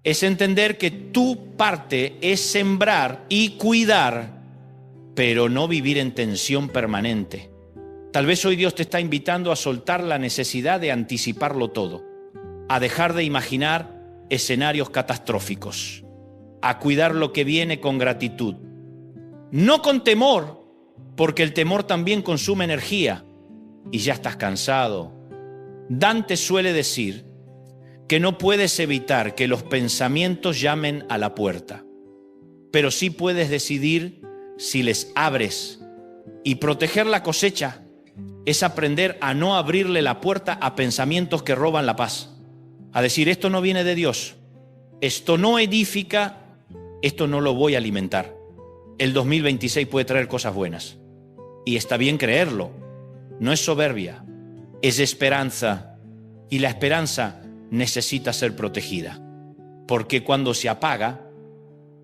Es entender que tu parte es sembrar y cuidar, pero no vivir en tensión permanente. Tal vez hoy Dios te está invitando a soltar la necesidad de anticiparlo todo, a dejar de imaginar escenarios catastróficos, a cuidar lo que viene con gratitud, no con temor, porque el temor también consume energía y ya estás cansado. Dante suele decir que no puedes evitar que los pensamientos llamen a la puerta, pero sí puedes decidir si les abres. Y proteger la cosecha es aprender a no abrirle la puerta a pensamientos que roban la paz. A decir, esto no viene de Dios, esto no edifica, esto no lo voy a alimentar. El 2026 puede traer cosas buenas. Y está bien creerlo, no es soberbia, es esperanza. Y la esperanza necesita ser protegida, porque cuando se apaga,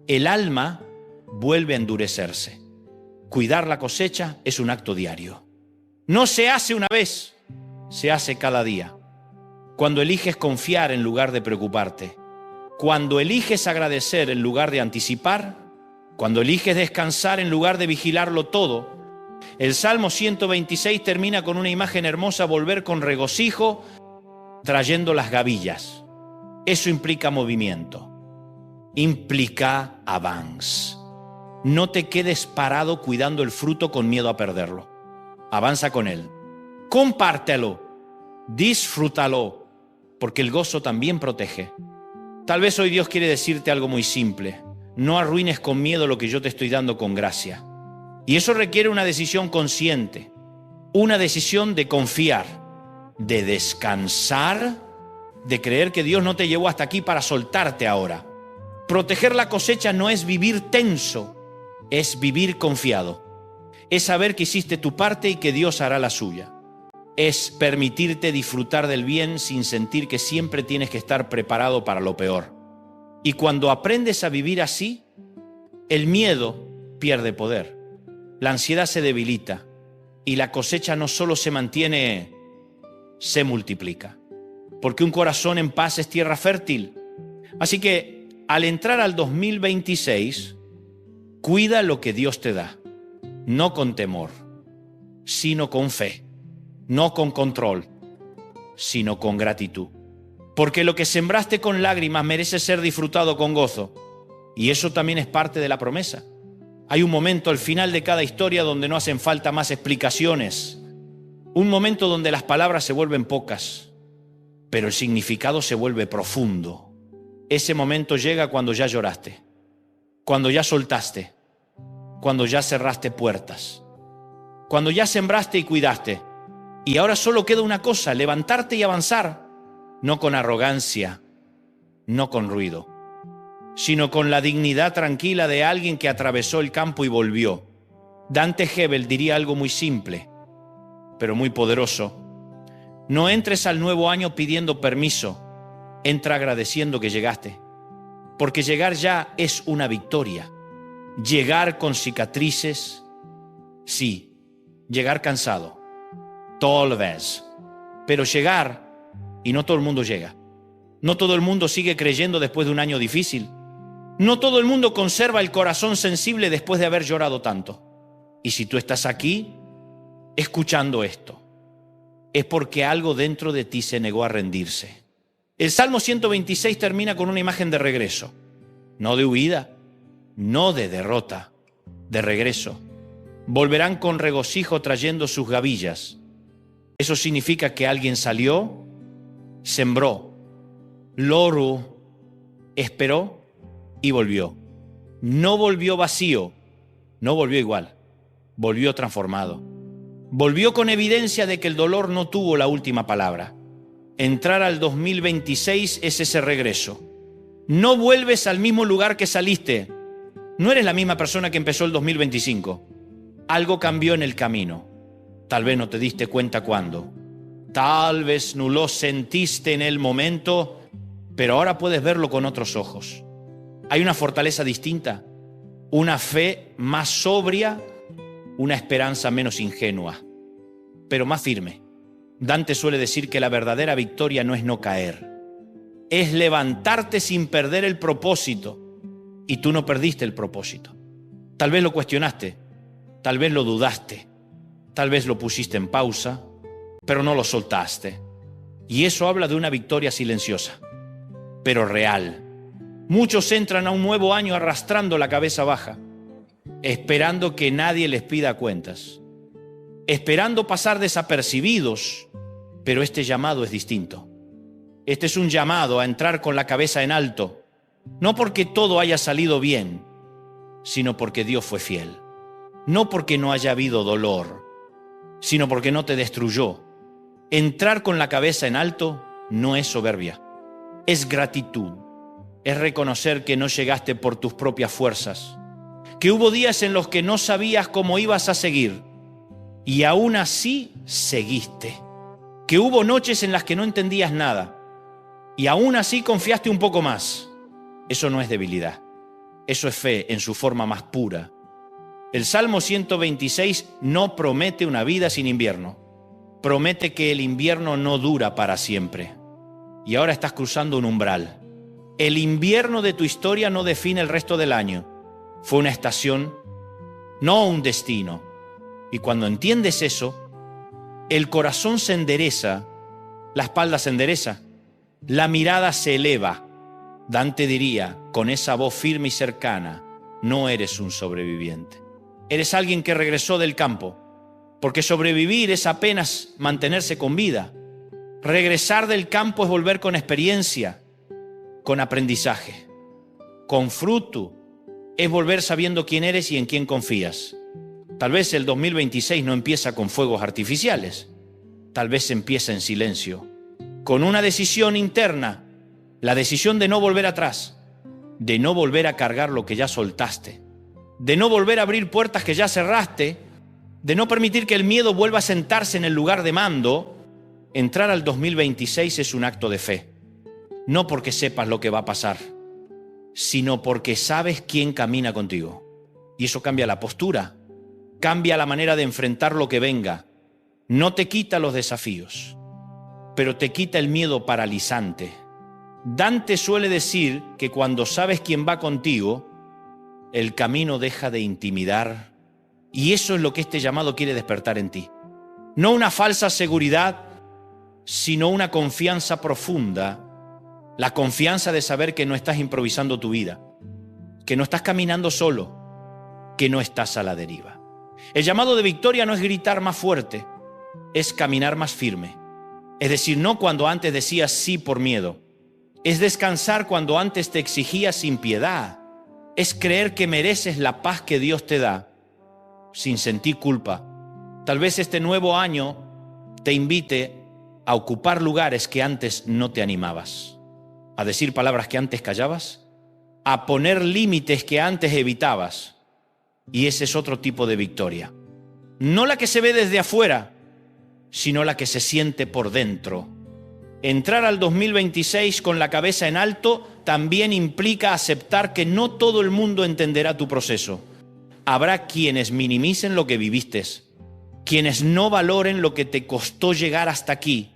el alma vuelve a endurecerse. Cuidar la cosecha es un acto diario. No se hace una vez, se hace cada día. Cuando eliges confiar en lugar de preocuparte, cuando eliges agradecer en lugar de anticipar, cuando eliges descansar en lugar de vigilarlo todo. El Salmo 126 termina con una imagen hermosa, volver con regocijo, trayendo las gavillas. Eso implica movimiento, implica avance. No te quedes parado cuidando el fruto con miedo a perderlo. Avanza con él, compártelo, disfrútalo, porque el gozo también protege. Tal vez hoy Dios quiere decirte algo muy simple. No arruines con miedo lo que yo te estoy dando con gracia. Y eso requiere una decisión consciente, una decisión de confiar, de descansar, de creer que Dios no te llevó hasta aquí para soltarte ahora. Proteger la cosecha no es vivir tenso, es vivir confiado. Es saber que hiciste tu parte y que Dios hará la suya. Es permitirte disfrutar del bien sin sentir que siempre tienes que estar preparado para lo peor. Y cuando aprendes a vivir así, el miedo pierde poder, la ansiedad se debilita y la cosecha no solo se mantiene, se multiplica. Porque un corazón en paz es tierra fértil. Así que al entrar al 2026, cuida lo que Dios te da, no con temor, sino con fe, no con control, sino con gratitud. Porque lo que sembraste con lágrimas merece ser disfrutado con gozo. Y eso también es parte de la promesa. Hay un momento al final de cada historia donde no hacen falta más explicaciones. Un momento donde las palabras se vuelven pocas, pero el significado se vuelve profundo. Ese momento llega cuando ya lloraste, cuando ya soltaste, cuando ya cerraste puertas, cuando ya sembraste y cuidaste. Y ahora solo queda una cosa, levantarte y avanzar, no con arrogancia, no con ruido, sino con la dignidad tranquila de alguien que atravesó el campo y volvió. Dante Gebel diría algo muy simple, pero muy poderoso. No entres al nuevo año pidiendo permiso, entra agradeciendo que llegaste, porque llegar ya es una victoria. Llegar con cicatrices, sí, llegar cansado, tal vez, pero llegar, y no todo el mundo llega. No todo el mundo sigue creyendo después de un año difícil. No todo el mundo conserva el corazón sensible después de haber llorado tanto. Y si tú estás aquí, escuchando esto, es porque algo dentro de ti se negó a rendirse. El Salmo 126 termina con una imagen de regreso, no de huida, no de derrota, de regreso. Volverán con regocijo trayendo sus gavillas. Eso significa que alguien salió, sembró, loró, esperó y volvió. No volvió vacío, no volvió igual, volvió transformado. Volvió con evidencia de que el dolor no tuvo la última palabra. Entrar al 2026 es ese regreso. No vuelves al mismo lugar que saliste. No eres la misma persona que empezó el 2025. Algo cambió en el camino. Tal vez no te diste cuenta cuándo. Tal vez no lo sentiste en el momento, pero ahora puedes verlo con otros ojos. Hay una fortaleza distinta, una fe más sobria, una esperanza menos ingenua, pero más firme. Dante suele decir que la verdadera victoria no es no caer, es levantarte sin perder el propósito. Y tú no perdiste el propósito. Tal vez lo cuestionaste, tal vez lo dudaste, tal vez lo pusiste en pausa, pero no lo soltaste. Y eso habla de una victoria silenciosa, pero real. Muchos entran a un nuevo año arrastrando la cabeza baja, esperando que nadie les pida cuentas, esperando pasar desapercibidos, pero este llamado es distinto. Este es un llamado a entrar con la cabeza en alto, no porque todo haya salido bien, sino porque Dios fue fiel. No porque no haya habido dolor, sino porque no te destruyó. Entrar con la cabeza en alto no es soberbia, es gratitud. Es reconocer que no llegaste por tus propias fuerzas, que hubo días en los que no sabías cómo ibas a seguir y aún así seguiste, que hubo noches en las que no entendías nada y aún así confiaste un poco más. Eso no es debilidad, eso es fe en su forma más pura. El Salmo 126 no promete una vida sin invierno, promete que el invierno no dura para siempre. Y ahora estás cruzando un umbral. El invierno de tu historia no define el resto del año. Fue una estación, no un destino. Y cuando entiendes eso, el corazón se endereza, la espalda se endereza, la mirada se eleva. Dante diría, con esa voz firme y cercana, no eres un sobreviviente. Eres alguien que regresó del campo, porque sobrevivir es apenas mantenerse con vida. Regresar del campo es volver con experiencia, con aprendizaje, con fruto. Es volver sabiendo quién eres y en quién confías. Tal vez el 2026 no empieza con fuegos artificiales, tal vez empieza en silencio, con una decisión interna, la decisión de no volver atrás, de no volver a cargar lo que ya soltaste, de no volver a abrir puertas que ya cerraste, de no permitir que el miedo vuelva a sentarse en el lugar de mando. Entrar al 2026 es un acto de fe, no porque sepas lo que va a pasar, sino porque sabes quién camina contigo. Y eso cambia la postura, cambia la manera de enfrentar lo que venga. No te quita los desafíos, pero te quita el miedo paralizante. Dante suele decir que cuando sabes quién va contigo, el camino deja de intimidar, y eso es lo que este llamado quiere despertar en ti. No una falsa seguridad, sino una confianza profunda, la confianza de saber que no estás improvisando tu vida, que no estás caminando solo, que no estás a la deriva. El llamado de victoria no es gritar más fuerte, es caminar más firme. Es decir, no cuando antes decías sí por miedo, es descansar cuando antes te exigías sin piedad, es creer que mereces la paz que Dios te da, sin sentir culpa. Tal vez este nuevo año te invite a ocupar lugares que antes no te animabas, a decir palabras que antes callabas, a poner límites que antes evitabas. Y ese es otro tipo de victoria. No la que se ve desde afuera, sino la que se siente por dentro. Entrar al 2026 con la cabeza en alto también implica aceptar que no todo el mundo entenderá tu proceso. Habrá quienes minimicen lo que viviste, quienes no valoren lo que te costó llegar hasta aquí,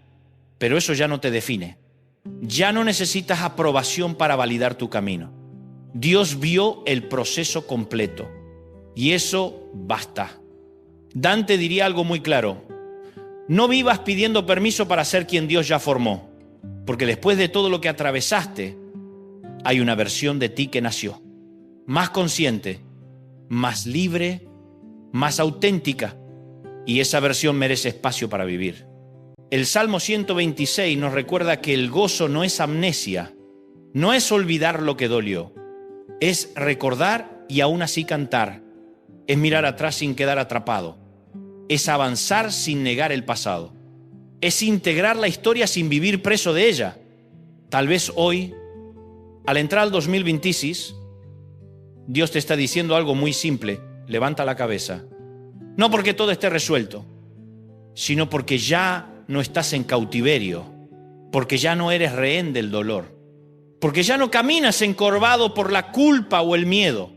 pero eso ya no te define. Ya no necesitas aprobación para validar tu camino. Dios vio el proceso completo y eso basta. Dante diría algo muy claro: no vivas pidiendo permiso para ser quien Dios ya formó, porque después de todo lo que atravesaste, hay una versión de ti que nació, más consciente, más libre, más auténtica, y esa versión merece espacio para vivir. El Salmo 126 nos recuerda que el gozo no es amnesia, no es olvidar lo que dolió, es recordar y aún así cantar, es mirar atrás sin quedar atrapado, es avanzar sin negar el pasado, es integrar la historia sin vivir preso de ella. Tal vez hoy, al entrar al 2026, Dios te está diciendo algo muy simple: levanta la cabeza. No porque todo esté resuelto, sino porque ya no estás en cautiverio, porque ya no eres rehén del dolor, porque ya no caminas encorvado por la culpa o el miedo.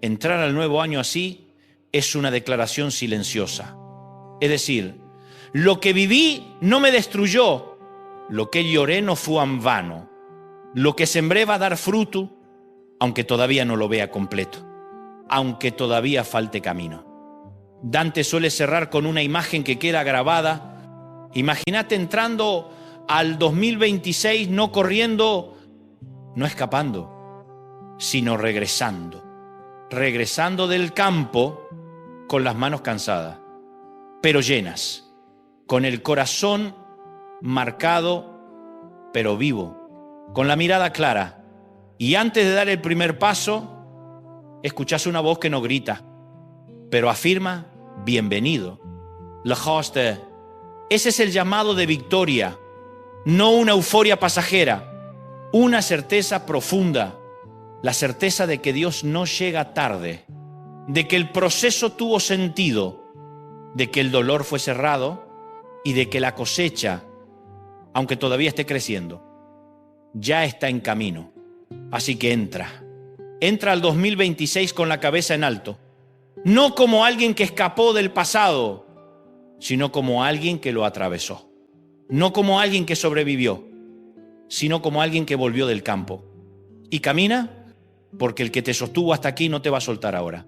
Entrar al nuevo año así es una declaración silenciosa. Es decir, lo que viví no me destruyó, lo que lloré no fue en vano, lo que sembré va a dar fruto, aunque todavía no lo vea completo, aunque todavía falte camino. Dante suele cerrar con una imagen que queda grabada. Imagínate entrando al 2026 no corriendo, no escapando, sino regresando del campo con las manos cansadas, pero llenas, con el corazón marcado, pero vivo, con la mirada clara. Y antes de dar el primer paso, escuchás una voz que no grita, pero afirma: bienvenido. Le hoste. Ese es el llamado de victoria, no una euforia pasajera, una certeza profunda, la certeza de que Dios no llega tarde, de que el proceso tuvo sentido, de que el dolor fue cerrado y de que la cosecha, aunque todavía esté creciendo, ya está en camino. Así que entra al 2026 con la cabeza en alto, no como alguien que escapó del pasado, sino como alguien que lo atravesó, no como alguien que sobrevivió, sino como alguien que volvió del campo. Y camina porque el que te sostuvo hasta aquí no te va a soltar ahora.